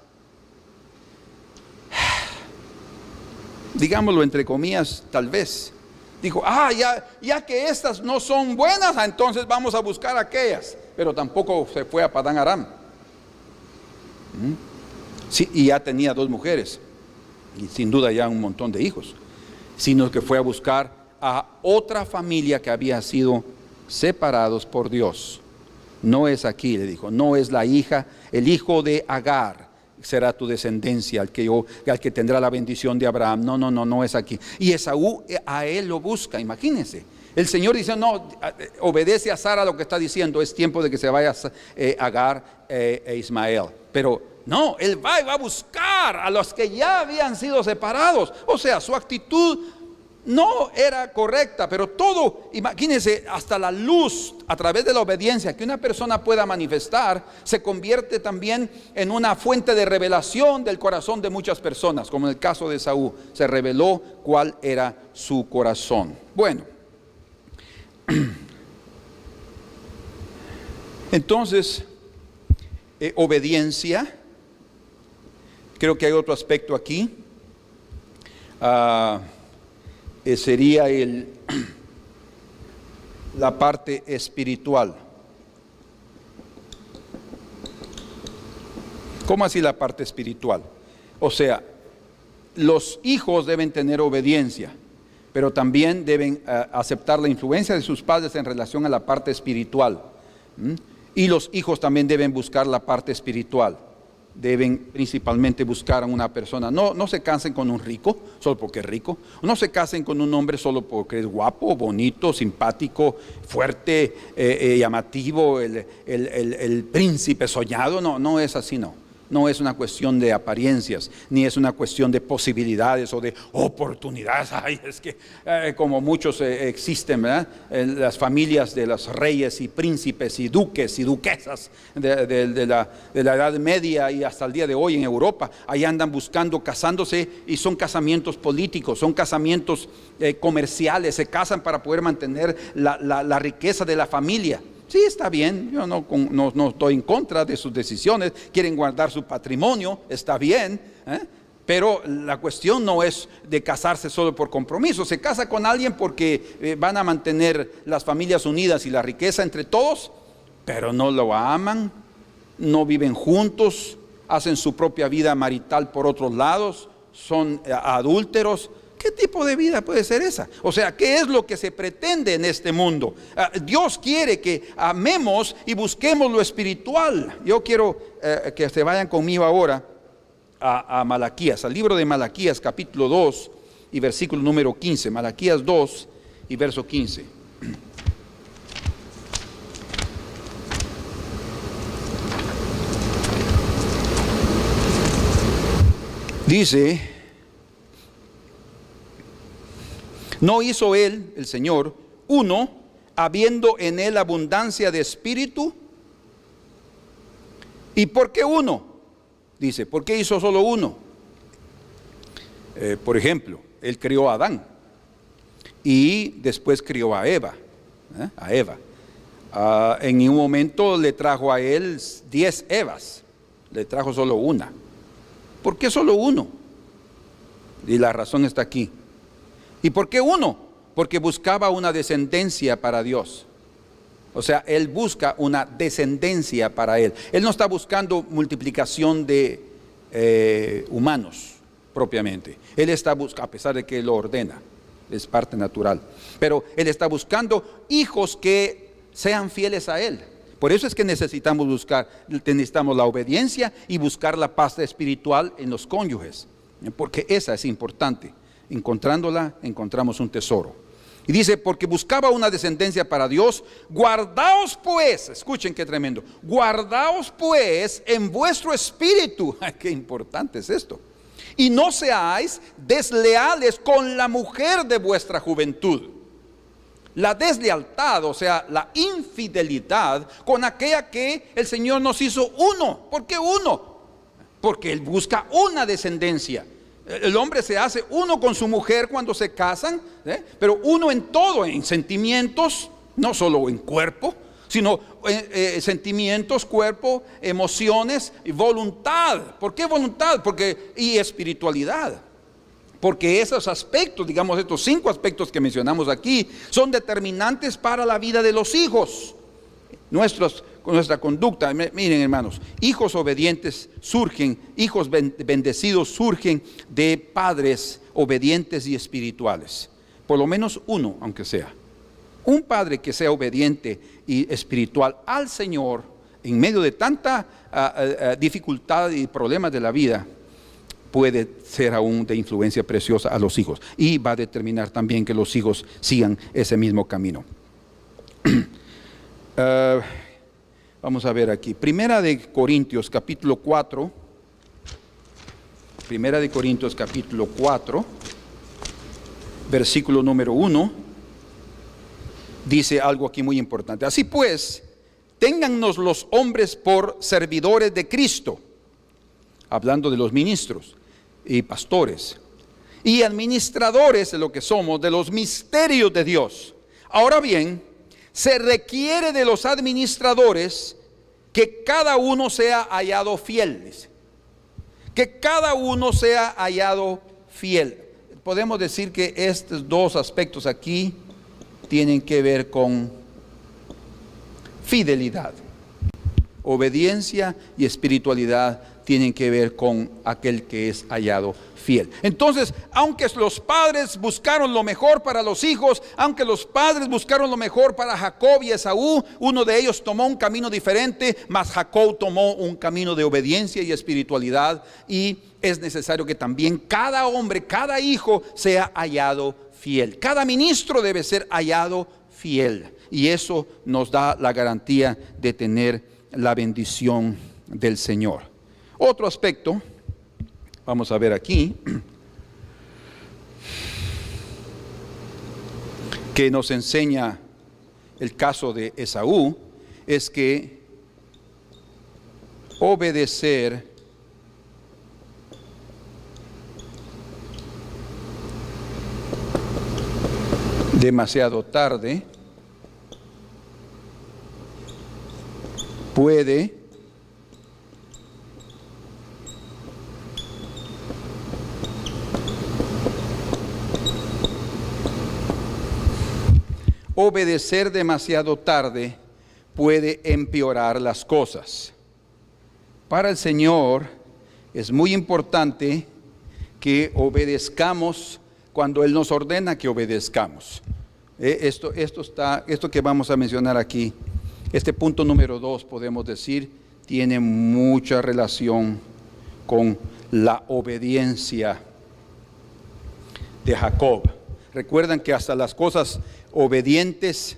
Digámoslo entre comillas, tal vez. Dijo, ya que estas no son buenas, entonces vamos a buscar aquellas. Pero tampoco se fue a Padán Aram. Sí, y ya tenía 2 mujeres. Y sin duda ya un montón de hijos. Sino que fue a buscar a otra familia que había sido separados por Dios. No es aquí, le dijo, no es el hijo de Agar será tu descendencia, al que tendrá la bendición de Abraham. No es aquí. Y Esaú a él lo busca, imagínense. El Señor dice, no, obedece a Sara lo que está diciendo, es tiempo de que se vaya Agar e Ismael. Pero no, él va y va a buscar a los que ya habían sido separados. O sea, su actitud no era correcta, pero todo, imagínense, hasta la luz a través de la obediencia que una persona pueda manifestar, se convierte también en una fuente de revelación del corazón de muchas personas, como en el caso de Esaú, se reveló cuál era su corazón. Bueno, entonces, obediencia, creo que hay otro aspecto aquí. Sería la parte espiritual. ¿Cómo así la parte espiritual? O sea, los hijos deben tener obediencia, pero también deben aceptar la influencia de sus padres en relación a la parte espiritual. Y los hijos también deben buscar la parte espiritual. Deben principalmente buscar a una persona. No se casen con un rico solo porque es rico. No se casen con un hombre solo porque es guapo, bonito, simpático, fuerte, llamativo, el príncipe soñado. No es así, no. No es una cuestión de apariencias, ni es una cuestión de posibilidades o de oportunidades. Es que como muchos existen, ¿verdad? Las familias de los reyes y príncipes y duques y duquesas de la Edad Media y hasta el día de hoy en Europa, ahí andan buscando, casándose, y son casamientos políticos, son casamientos comerciales, se casan para poder mantener la riqueza de la familia. Sí, está bien, yo no estoy en contra de sus decisiones, quieren guardar su patrimonio, está bien, pero la cuestión no es de casarse solo por compromiso. Se casa con alguien porque van a mantener las familias unidas y la riqueza entre todos, pero no lo aman, no viven juntos, hacen su propia vida marital por otros lados, son adúlteros. ¿Qué tipo de vida puede ser esa? O sea, ¿qué es lo que se pretende en este mundo? Dios quiere que amemos y busquemos lo espiritual. Yo quiero que se vayan conmigo ahora a Malaquías, al libro de Malaquías, capítulo 2 y versículo número 15. Malaquías 2 y verso 15. Dice: ¿no hizo él, el Señor, uno, habiendo en él abundancia de espíritu? ¿Y por qué uno? Dice, ¿por qué hizo solo uno? Por ejemplo, él crió a Adán y después crió a Eva. En un momento le trajo a él 10 Evas, le trajo solo una. ¿Por qué solo uno? Y la razón está aquí. ¿Y por qué uno? Porque buscaba una descendencia para Dios. O sea, él busca una descendencia para él. Él no está buscando multiplicación de humanos propiamente. Él está buscando, a pesar de que él lo ordena, es parte natural. Pero él está buscando hijos que sean fieles a él. Por eso es que necesitamos la obediencia y buscar la paz espiritual en los cónyuges. Porque esa es importante. Encontrándola, encontramos un tesoro. Y dice, porque buscaba una descendencia para Dios. Guardaos pues, escuchen qué tremendo, guardaos pues en vuestro espíritu. Qué importante es esto. Y no seáis desleales con la mujer de vuestra juventud. La deslealtad, o sea, la infidelidad con aquella que el Señor nos hizo uno. ¿Por qué uno? Porque Él busca una descendencia. El hombre se hace uno con su mujer cuando se casan, pero uno en todo, en sentimientos, no solo en cuerpo, sino sentimientos, cuerpo, emociones y voluntad. ¿Por qué voluntad? Y espiritualidad. Porque esos aspectos, digamos estos 5 aspectos que mencionamos aquí, son determinantes para la vida de los hijos. Nuestra conducta, miren hermanos, hijos obedientes surgen, hijos bendecidos surgen de padres obedientes y espirituales. Por lo menos uno, aunque sea. Un padre que sea obediente y espiritual al Señor, en medio de tanta dificultad y problemas de la vida, puede ser aún de influencia preciosa a los hijos. Y va a determinar también que los hijos sigan ese mismo camino. Vamos a ver aquí. Primera de Corintios capítulo 4. Primera de Corintios capítulo 4. Versículo número 1. Dice algo aquí muy importante. Así pues, téngannos los hombres por servidores de Cristo. Hablando de los ministros y pastores. Y administradores de lo que somos, de los misterios de Dios. Ahora bien, se requiere de los administradores que cada uno sea hallado fiel. Dice. Que cada uno sea hallado fiel. Podemos decir que estos 2 aspectos aquí tienen que ver con fidelidad. Obediencia y espiritualidad tienen que ver con aquel que es hallado fiel. Entonces, aunque los padres buscaron lo mejor para los hijos, aunque los padres buscaron lo mejor para Jacob y Esaú, uno de ellos tomó un camino diferente, mas Jacob tomó un camino de obediencia y espiritualidad, y es necesario que también cada hombre, cada hijo sea hallado fiel. Cada ministro debe ser hallado fiel, y eso nos da la garantía de tener la bendición del Señor. Otro aspecto, vamos a ver aquí, que nos enseña el caso de Esaú, es que obedecer demasiado tarde puede empeorar las cosas. Para el Señor es muy importante que obedezcamos cuando Él nos ordena que obedezcamos. Esto que vamos a mencionar aquí, este punto número 2, podemos decir, tiene mucha relación con la obediencia de Jacob. Recuerdan que hasta las cosas obedientes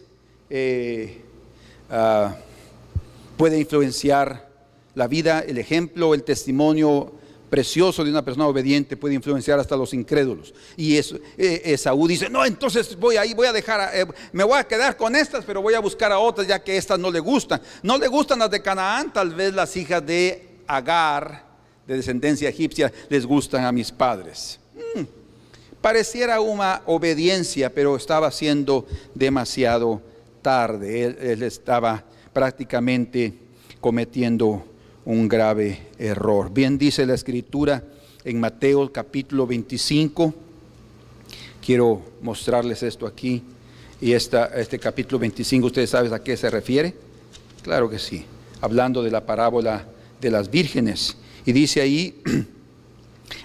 puede influenciar la vida, el ejemplo, el testimonio precioso de una persona obediente puede influenciar hasta los incrédulos. Y Esaú dice, no, entonces me voy a quedar con estas, pero voy a buscar a otras, ya que estas no le gustan. No le gustan las de Canaán, tal vez las hijas de Agar, de descendencia egipcia, les gustan a mis padres. Pareciera una obediencia, pero estaba siendo demasiado tarde. Él estaba prácticamente cometiendo un grave error. Bien dice la Escritura en Mateo capítulo 25. Quiero mostrarles esto aquí. Y este capítulo 25, ¿ustedes saben a qué se refiere? Claro que sí. Hablando de la parábola de las vírgenes. Y dice ahí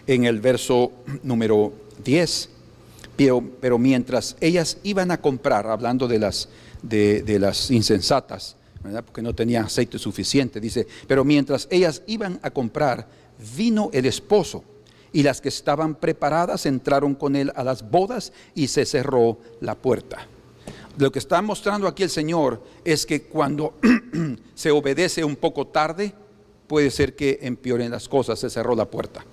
en el verso número 10, pero mientras ellas iban a comprar, hablando de las insensatas, ¿verdad? Porque no tenían aceite suficiente, dice, pero mientras ellas iban a comprar, vino el esposo, y las que estaban preparadas entraron con él a las bodas, y se cerró la puerta. Lo que está mostrando aquí el Señor es que cuando se obedece un poco tarde, puede ser que empeoren las cosas. Se cerró la puerta.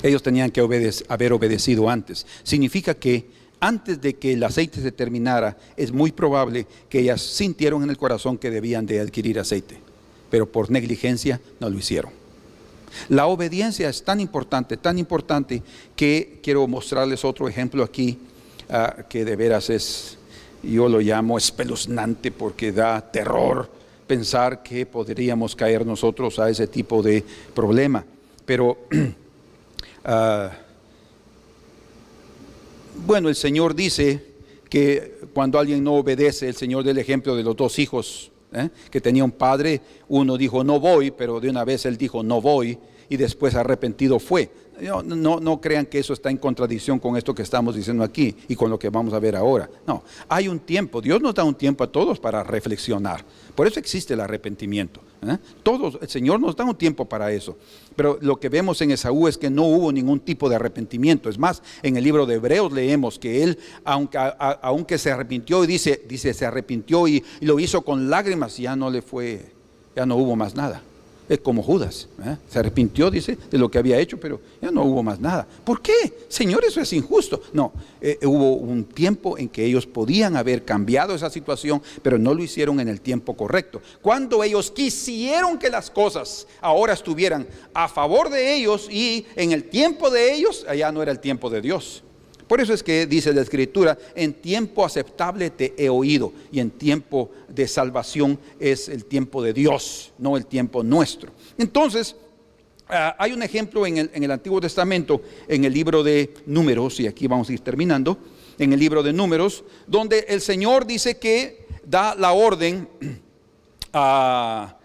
Ellos tenían que haber obedecido antes. Significa que antes de que el aceite se terminara, es muy probable que ellas sintieron en el corazón que debían de adquirir aceite, pero por negligencia no lo hicieron. La obediencia es tan importante que quiero mostrarles otro ejemplo aquí, que de veras es Yo lo llamo espeluznante porque da terror pensar que podríamos caer nosotros a ese tipo de problema. Pero bueno, el Señor dice que cuando alguien no obedece, el Señor da el ejemplo de los dos hijos, que tenía un padre. Uno dijo no voy, pero de una vez él dijo no voy, y después arrepentido fue. No crean que eso está en contradicción con esto que estamos diciendo aquí y con lo que vamos a ver ahora. No, hay un tiempo. Dios nos da un tiempo a todos para reflexionar. Por eso existe el arrepentimiento. Todos, el Señor nos da un tiempo para eso. Pero lo que vemos en Esaú es que no hubo ningún tipo de arrepentimiento. Es más, en el libro de Hebreos leemos que él, aunque se arrepintió, y dice se arrepintió y lo hizo con lágrimas, ya no hubo más nada. Es como Judas, se arrepintió, dice, de lo que había hecho, pero ya no hubo más nada. ¿Por qué? Señor, eso es injusto. No, hubo un tiempo en que ellos podían haber cambiado esa situación, pero no lo hicieron en el tiempo correcto. Cuando ellos quisieron que las cosas ahora estuvieran a favor de ellos y en el tiempo de ellos, allá no era el tiempo de Dios. Por eso es que dice la Escritura, en tiempo aceptable te he oído, y en tiempo de salvación es el tiempo de Dios, no el tiempo nuestro. Entonces, hay un ejemplo en el Antiguo Testamento, en el libro de Números, y aquí vamos a ir terminando, en el libro de Números, donde el Señor dice que da la orden a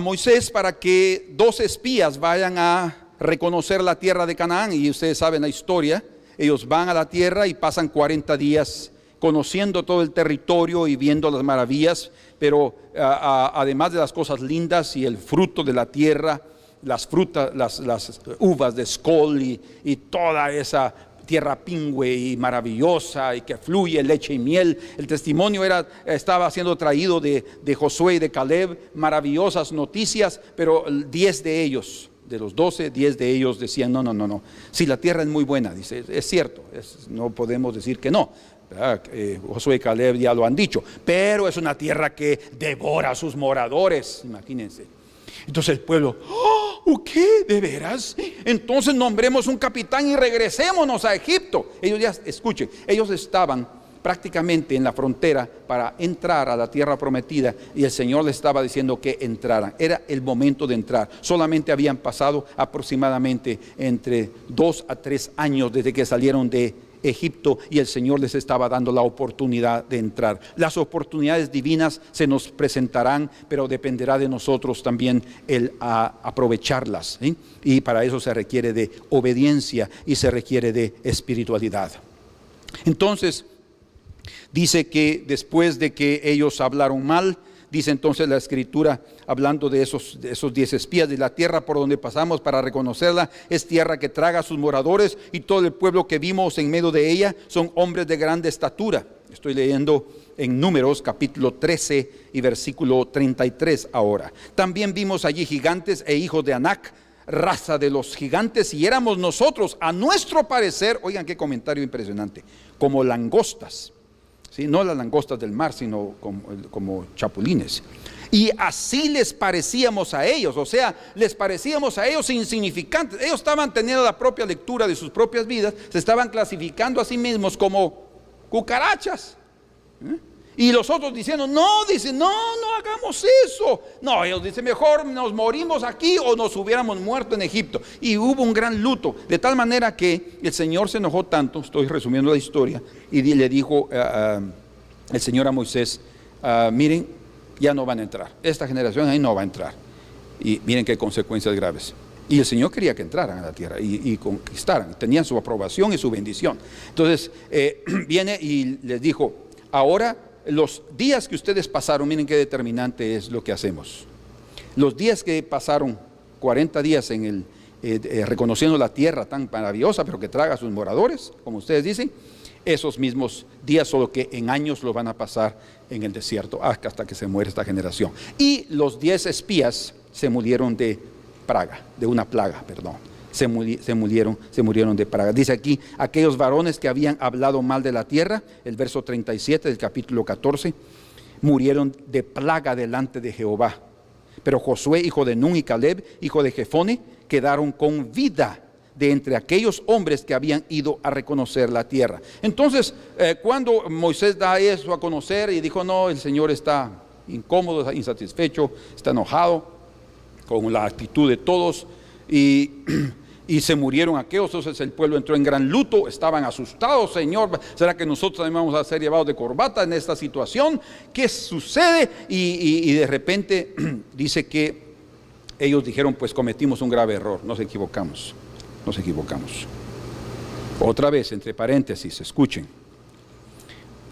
Moisés para que 2 espías vayan a reconocer la tierra de Canaán. Y ustedes saben la historia. Ellos van a la tierra y pasan 40 días conociendo todo el territorio y viendo las maravillas, pero además de las cosas lindas y el fruto de la tierra, las frutas, las uvas de escol y toda esa tierra pingüe y maravillosa y que fluye leche y miel. El testimonio estaba siendo traído de Josué y de Caleb, maravillosas noticias, pero 10 de ellos, de los 12, 10 de ellos decían no, si la tierra es muy buena, dice, es cierto, no podemos decir que no. Josué y Caleb ya lo han dicho, pero es una tierra que devora a sus moradores, imagínense. Entonces el pueblo, ¿qué? ¿De veras? Entonces nombremos un capitán y regresémonos a Egipto. Ellos estaban prácticamente en la frontera para entrar a la tierra prometida, y el Señor les estaba diciendo que entraran. Era el momento de entrar. Solamente habían pasado aproximadamente entre 2 a 3 años desde que salieron de Egipto, y el Señor les estaba dando la oportunidad de entrar. Las oportunidades divinas se nos presentarán, pero dependerá de nosotros también el aprovecharlas, ¿sí? Y para eso se requiere de obediencia y se requiere de espiritualidad. Entonces dice que después de que ellos hablaron mal, dice entonces la Escritura, hablando de esos 10 espías, de la tierra por donde pasamos para reconocerla, es tierra que traga a sus moradores, y todo el pueblo que vimos en medio de ella son hombres de grande estatura. Estoy leyendo en Números capítulo 13 y versículo 33 ahora. También vimos allí gigantes e hijos de Anac, raza de los gigantes, y éramos nosotros, a nuestro parecer, oigan qué comentario impresionante, como langostas. ¿Sí? No las langostas del mar, sino como chapulines. Y así les parecíamos a ellos, o sea, les parecíamos a ellos insignificantes. Ellos estaban teniendo la propia lectura de sus propias vidas, se estaban clasificando a sí mismos como cucarachas. Y los otros diciendo, no hagamos eso. No, ellos dicen, mejor nos morimos aquí o nos hubiéramos muerto en Egipto. Y hubo un gran luto, de tal manera que el Señor se enojó tanto, estoy resumiendo la historia, y le dijo el Señor a Moisés, miren, ya no van a entrar, esta generación ahí no va a entrar. Y miren qué consecuencias graves. Y el Señor quería que entraran a la tierra y conquistaran, tenían su aprobación y su bendición. Entonces viene y les dijo, ahora los días que ustedes pasaron, miren qué determinante es lo que hacemos. Los días que pasaron, 40 días en reconociendo la tierra tan maravillosa, pero que traga a sus moradores, como ustedes dicen, esos mismos días, solo que en años lo van a pasar en el desierto, hasta que se muere esta generación. Y los 10 espías se murieron de una plaga. Se murieron de praga. Dice aquí, aquellos varones que habían hablado mal de la tierra, el verso 37 del capítulo 14, murieron de plaga delante de Jehová. Pero Josué, hijo de Nun, y Caleb, hijo de Jefone, quedaron con vida. de entre aquellos hombres que habían ido a reconocer la tierra. Entonces, cuando Moisés da eso a conocer y dijo, no, el Señor está incómodo, está insatisfecho, está enojado con la actitud de todos, y se murieron aquellos. Entonces el pueblo entró en gran luto, estaban asustados. Señor, ¿será que nosotros también vamos a ser llevados de corbata en esta situación? ¿Qué sucede? Y de repente dice que ellos dijeron, pues cometimos un grave error, nos equivocamos. Otra vez, entre paréntesis, escuchen,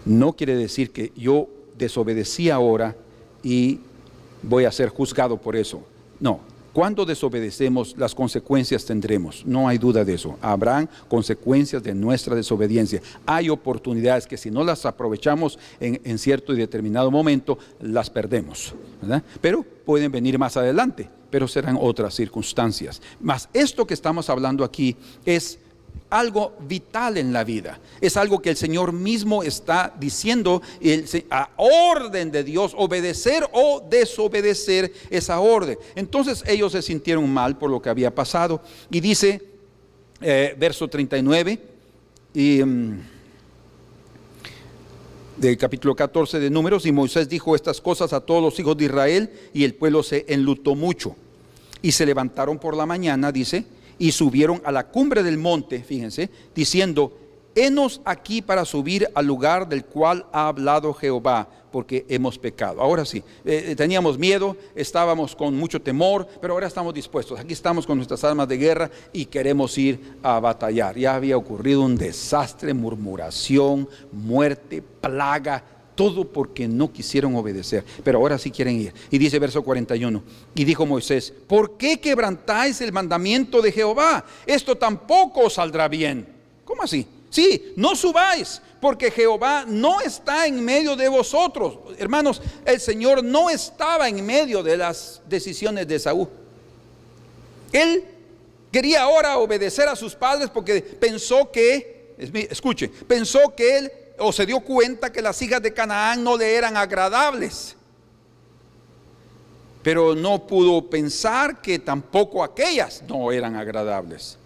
no quiere decir que yo desobedecí ahora y voy a ser juzgado por eso. No, cuando desobedecemos, las consecuencias tendremos, no hay duda de eso. Habrán consecuencias de nuestra desobediencia. Hay oportunidades que si no las aprovechamos en cierto y determinado momento, las perdemos, ¿verdad? Pero pueden venir más adelante, pero serán otras circunstancias. Mas esto que estamos hablando aquí es algo vital en la vida, es algo que el Señor mismo está diciendo, a orden de Dios, obedecer o desobedecer esa orden. Entonces ellos se sintieron mal por lo que había pasado, y dice verso 39 del capítulo 14 de Números: y Moisés dijo estas cosas a todos los hijos de Israel, y el pueblo se enlutó mucho, y se levantaron por la mañana, dice, y subieron a la cumbre del monte, fíjense, diciendo: henos aquí para subir al lugar del cual ha hablado Jehová, porque hemos pecado. Ahora sí, teníamos miedo, estábamos con mucho temor, pero ahora estamos dispuestos. Aquí estamos con nuestras armas de guerra y queremos ir a batallar. Ya había ocurrido un desastre, murmuración, muerte, plaga, todo porque no quisieron obedecer, pero ahora sí quieren ir. Y dice verso 41, y dijo Moisés: ¿por qué quebrantáis el mandamiento de Jehová? Esto tampoco os saldrá bien. ¿Cómo así? Sí, no subáis, porque Jehová no está en medio de vosotros. Hermanos, el Señor no estaba en medio de las decisiones de Esaú. Él quería ahora obedecer a sus padres porque pensó que, escuche, pensó que él, o se dio cuenta que las hijas de Canaán no le eran agradables, pero no pudo pensar que tampoco aquellas no eran agradables.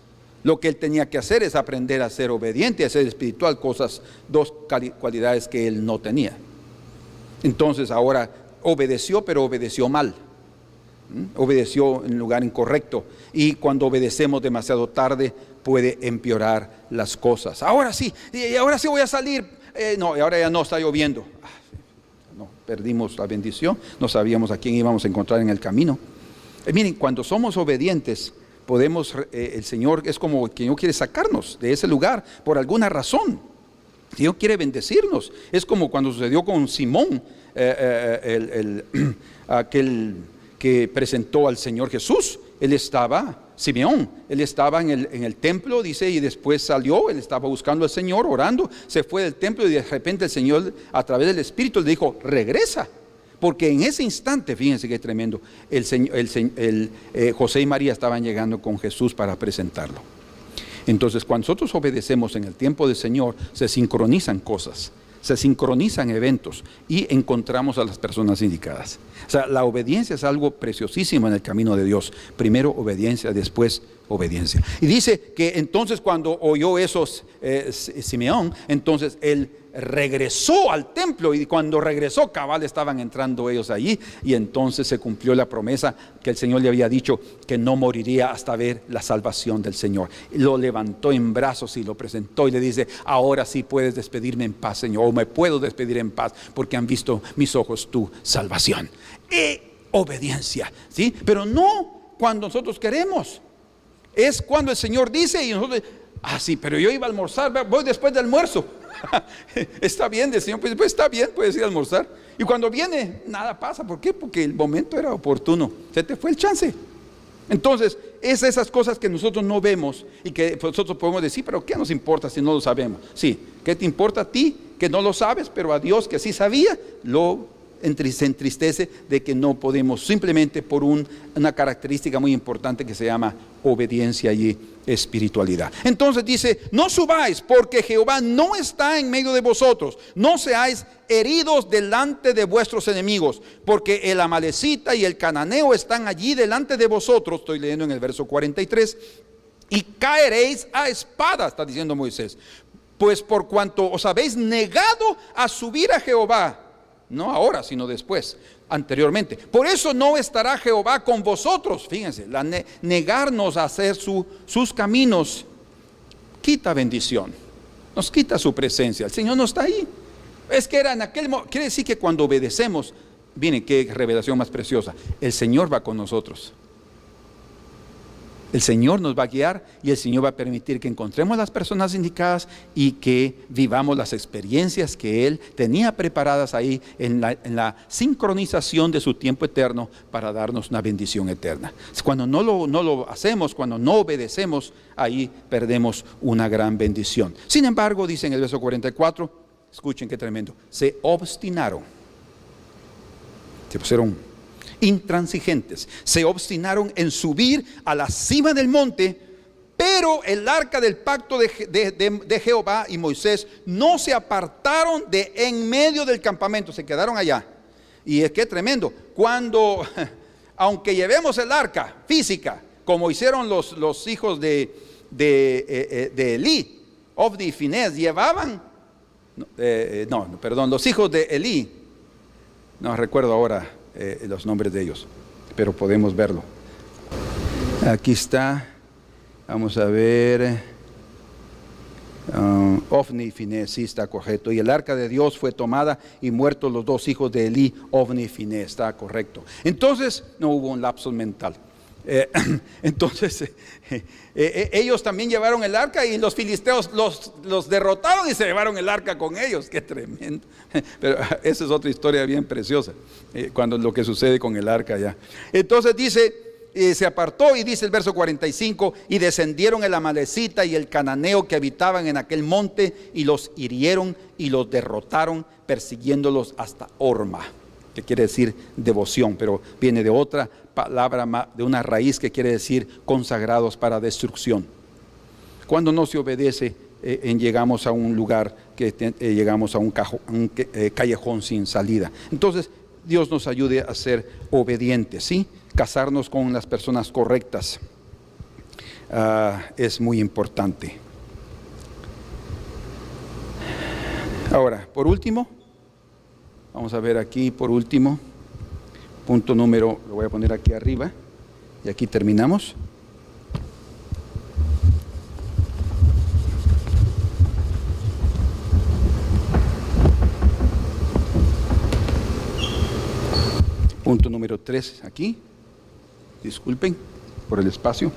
Lo que él tenía que hacer es aprender a ser obediente, a ser espiritual, dos cualidades que él no tenía. Entonces ahora obedeció, pero obedeció mal, obedeció en lugar incorrecto, y cuando obedecemos demasiado tarde puede empeorar las cosas. Ahora sí voy a salir. No, ahora ya no está lloviendo. No, perdimos la bendición, no sabíamos a quién íbamos a encontrar en el camino. Miren, cuando somos obedientes, podemos, el Señor es como que no quiere sacarnos de ese lugar por alguna razón. Dios quiere bendecirnos. Es como cuando sucedió con Simón, aquel que presentó al Señor Jesús. Él estaba, Simeón, él estaba en el templo, dice, y después salió. Él estaba buscando al Señor, orando, se fue del templo, y de repente el Señor, a través del Espíritu, le dijo: regresa. Porque en ese instante, fíjense qué tremendo, José y María estaban llegando con Jesús para presentarlo. Entonces, cuando nosotros obedecemos en el tiempo del Señor, se sincronizan cosas, se sincronizan eventos, y encontramos a las personas indicadas. O sea, la obediencia es algo preciosísimo en el camino de Dios. Primero obediencia, después obediencia. Y dice que entonces, cuando oyó eso Simeón, entonces él regresó al templo, y cuando regresó, cabal, estaban entrando ellos allí, y entonces se cumplió la promesa que el Señor le había dicho, que no moriría hasta ver la salvación del Señor. Lo levantó en brazos y lo presentó, y le dice: ahora sí puedes despedirme en paz, Señor, o me puedo despedir en paz, porque han visto mis ojos tu salvación. Y obediencia, ¿sí? Pero no cuando nosotros queremos, es cuando el Señor dice, y nosotros: sí, pero yo iba a almorzar, voy después del almuerzo. Está bien, el Señor, pues está bien, puedes ir a almorzar. Y cuando viene, nada pasa. ¿Por qué? Porque el momento era oportuno, se te fue el chance. Entonces, es esas cosas que nosotros no vemos y que nosotros podemos decir: pero ¿qué nos importa si no lo sabemos? Sí, ¿qué te importa a ti que no lo sabes? Pero a Dios, que sí sabía, se entristece de que no podemos, simplemente por una característica muy importante que se llama obediencia y espiritualidad. Entonces dice: no subáis, porque Jehová no está en medio de vosotros. No seáis heridos delante de vuestros enemigos, porque el amalecita y el cananeo están allí delante de vosotros. Estoy leyendo en el verso 43. y caeréis a espada, está diciendo Moisés. Pues por cuanto os habéis negado a subir a Jehová, no ahora, sino después, anteriormente. Por eso no estará Jehová con vosotros. Fíjense, negarnos a hacer sus caminos quita bendición, nos quita su presencia. El Señor no está ahí. Es que era en aquel momento. Quiere decir que cuando obedecemos, miren qué revelación más preciosa, el Señor va con nosotros. El Señor nos va a guiar y el Señor va a permitir que encontremos las personas indicadas y que vivamos las experiencias que Él tenía preparadas ahí en la sincronización de su tiempo eterno para darnos una bendición eterna. Cuando no lo hacemos, cuando no obedecemos, ahí perdemos una gran bendición. Sin embargo, dice en el verso 44, escuchen qué tremendo, se obstinaron, se pusieron intransigentes, se obstinaron en subir a la cima del monte, pero el arca del pacto de Jehová y Moisés no se apartaron de en medio del campamento, se quedaron allá. Y es que tremendo, cuando, aunque llevemos el arca física, como hicieron los hijos de Elí, Ofni y Finés, llevaban, los hijos de Elí, no recuerdo ahora los nombres de ellos, pero podemos verlo. Aquí está, vamos a ver, Ofni y Finés, sí está correcto. Y el arca de Dios fue tomada y muertos los dos hijos de Elí, Ofni y Finés, está correcto. Entonces no hubo un lapso mental. Ellos también llevaron el arca y los filisteos los derrotaron y se llevaron el arca con ellos. Qué tremendo. Pero esa es otra historia bien preciosa, cuando lo que sucede con el arca ya. Entonces dice, se apartó y dice el verso 45, y descendieron el amalecita y el cananeo que habitaban en aquel monte y los hirieron y los derrotaron, persiguiéndolos hasta Horma, que quiere decir devoción, pero viene de otra palabra, de una raíz que quiere decir consagrados para destrucción. Cuando no se obedece, llegamos a un lugar llegamos a un callejón sin salida. Entonces Dios nos ayude a ser obedientes, ¿sí? Casarnos con las personas correctas es muy importante. Ahora, por último, vamos a ver aquí, por último, punto número, lo voy a poner aquí arriba, y aquí terminamos. Punto número 3 aquí, disculpen por el espacio,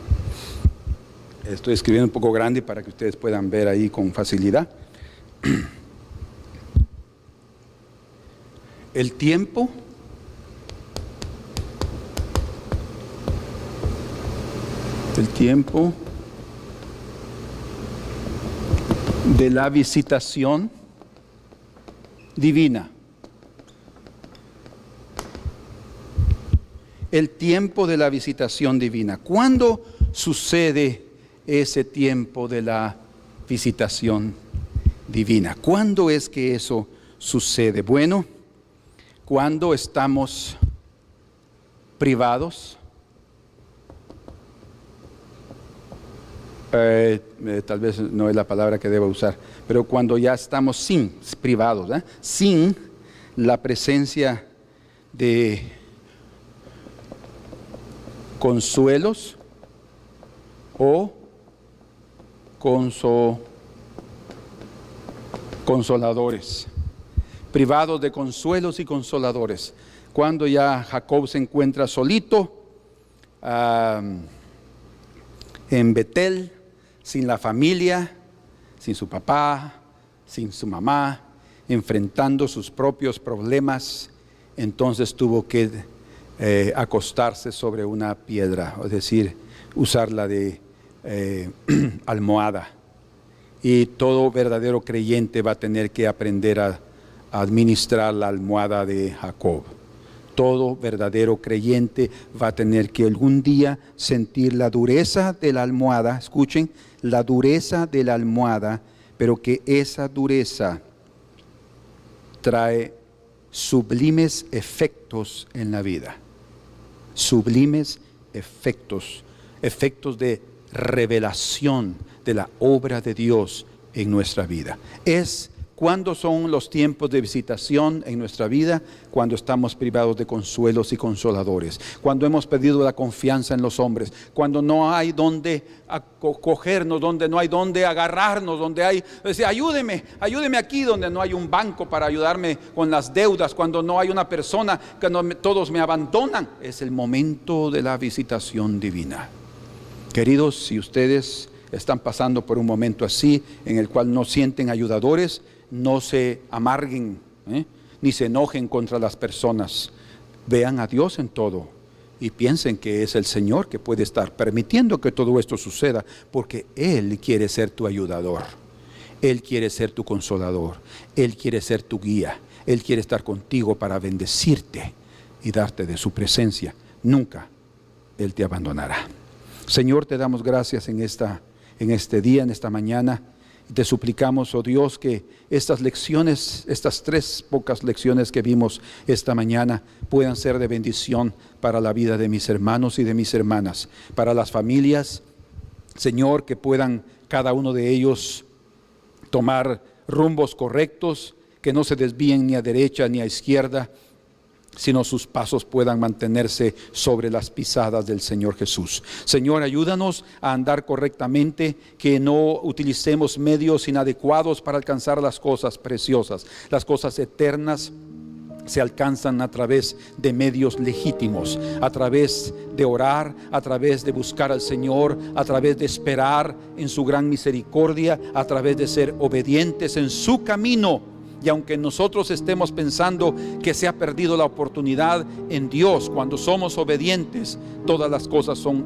estoy escribiendo un poco grande para que ustedes puedan ver ahí con facilidad. El tiempo de la visitación divina. El tiempo de la visitación divina. ¿Cuándo sucede ese tiempo de la visitación divina? ¿Cuándo es que eso sucede? Bueno, cuando estamos privados, tal vez no es la palabra que debo usar, pero cuando ya estamos privados, sin la presencia de consuelos o consoladores, privados de consuelos y consoladores. Cuando ya Jacob se encuentra solito en Betel, sin la familia, sin su papá, sin su mamá, enfrentando sus propios problemas, entonces tuvo que acostarse sobre una piedra, es decir, usarla de almohada. Y todo verdadero creyente va a tener que aprender a administrar la almohada de Jacob. Todo verdadero creyente va a tener que algún día sentir la dureza de la almohada, escuchen, la dureza de la almohada, pero que esa dureza trae sublimes efectos en la vida. Sublimes efectos de revelación de la obra de Dios en nuestra vida. ¿Cuándo son los tiempos de visitación en nuestra vida? Cuando estamos privados de consuelos y consoladores, cuando hemos perdido la confianza en los hombres, cuando no hay donde acogernos, donde no hay donde agarrarnos, donde hay, decir, ayúdeme aquí, donde no hay un banco para ayudarme con las deudas, cuando no hay una persona, que todos me abandonan. Es el momento de la visitación divina. Queridos, si ustedes están pasando por un momento así, en el cual no sienten ayudadores, no se amarguen, ni se enojen contra las personas. Vean a Dios en todo y piensen que es el Señor que puede estar permitiendo que todo esto suceda, porque Él quiere ser tu ayudador, Él quiere ser tu consolador, Él quiere ser tu guía, Él quiere estar contigo para bendecirte y darte de su presencia. Nunca Él te abandonará. Señor, te damos gracias en este día, en esta mañana. Te suplicamos, oh Dios, que estas lecciones, estas 3 pocas lecciones que vimos esta mañana, puedan ser de bendición para la vida de mis hermanos y de mis hermanas, para las familias, Señor, que puedan cada uno de ellos tomar rumbos correctos, que no se desvíen ni a derecha ni a izquierda, sino sus pasos puedan mantenerse sobre las pisadas del Señor Jesús. Señor, ayúdanos a andar correctamente, que no utilicemos medios inadecuados para alcanzar las cosas preciosas. Las cosas eternas se alcanzan a través de medios legítimos, a través de orar, a través de buscar al Señor, a través de esperar en su gran misericordia, a través de ser obedientes en su camino. Y aunque nosotros estemos pensando que se ha perdido la oportunidad, en Dios, cuando somos obedientes, todas las cosas son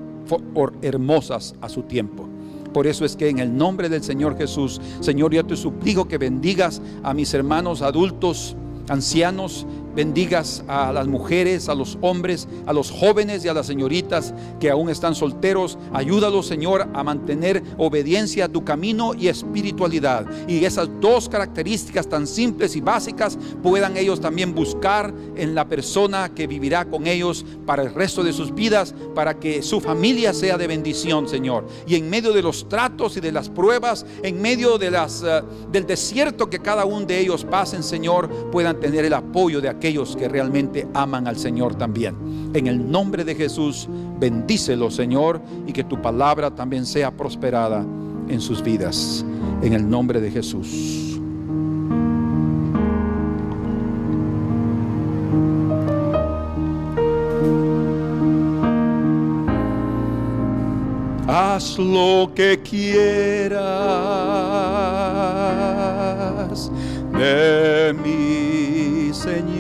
hermosas a su tiempo. Por eso es que en el nombre del Señor Jesús, Señor, yo te suplico que bendigas a mis hermanos adultos, ancianos, bendigas a las mujeres, a los hombres, a los jóvenes y a las señoritas que aún están solteros. Ayúdalos, Señor, a mantener obediencia a tu camino y espiritualidad. Y esas 2 características tan simples y básicas puedan ellos también buscar en la persona que vivirá con ellos para el resto de sus vidas, para que su familia sea de bendición, Señor. Y en medio de los tratos y de las pruebas, en medio de del desierto que cada uno de ellos pasen, Señor, puedan tener el apoyo de aquellos que realmente aman al Señor también. En el nombre de Jesús, bendícelo, Señor, y que tu palabra también sea prosperada en sus vidas. En el nombre de Jesús. Haz lo que quieras de mí, Señor.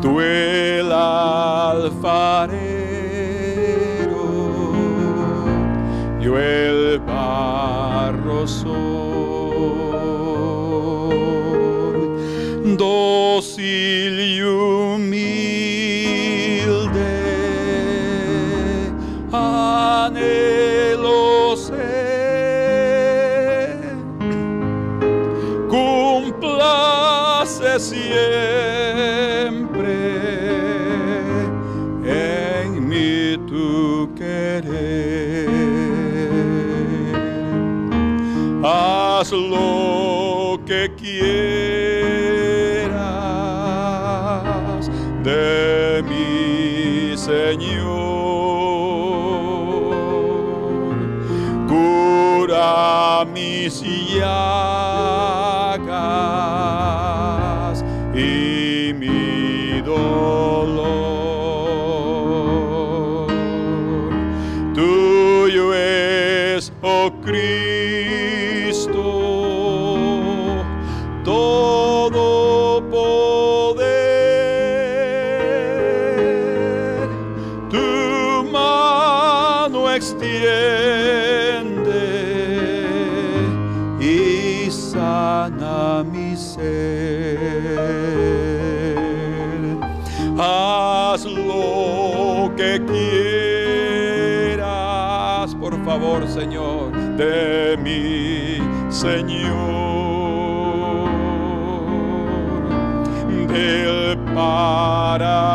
Tú el alfarero, yo el barro soy, dócil y humilde, anhelo ser, cúmplase siempre en mí tu querer. Haz lo que quieras de mí, Señor. Cura mis llagas y mi dolor. Tuyo es, oh Cristo, todo poder. Tu mano extiende y sana mi ser. Haz lo que quieras, por favor, Señor, de mí, Señor. Del Paracleto,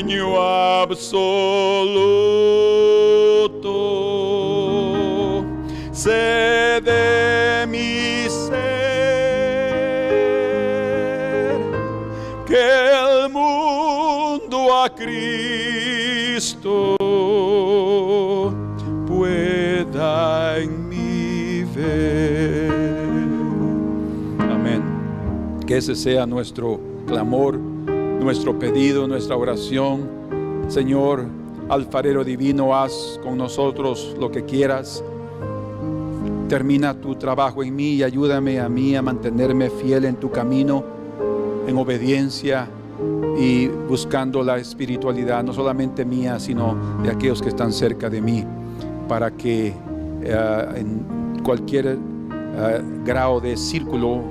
dueño absoluto, sé de mi ser, que el mundo a Cristo pueda en mí ver. Amén. Que ese sea nuestro clamor, nuestro pedido, nuestra oración. Señor, alfarero divino, haz con nosotros lo que quieras. Termina tu trabajo en mí y ayúdame a mí a mantenerme fiel en tu camino, en obediencia y buscando la espiritualidad, no solamente mía, sino de aquellos que están cerca de mí, para que en cualquier grado de círculo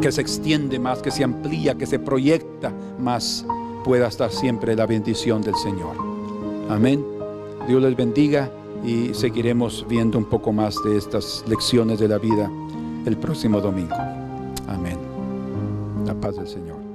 que se extiende más, que se amplía, que se proyecta más, pueda estar siempre la bendición del Señor. Amén. Dios les bendiga y seguiremos viendo un poco más de estas lecciones de la vida el próximo domingo. Amén. La paz del Señor.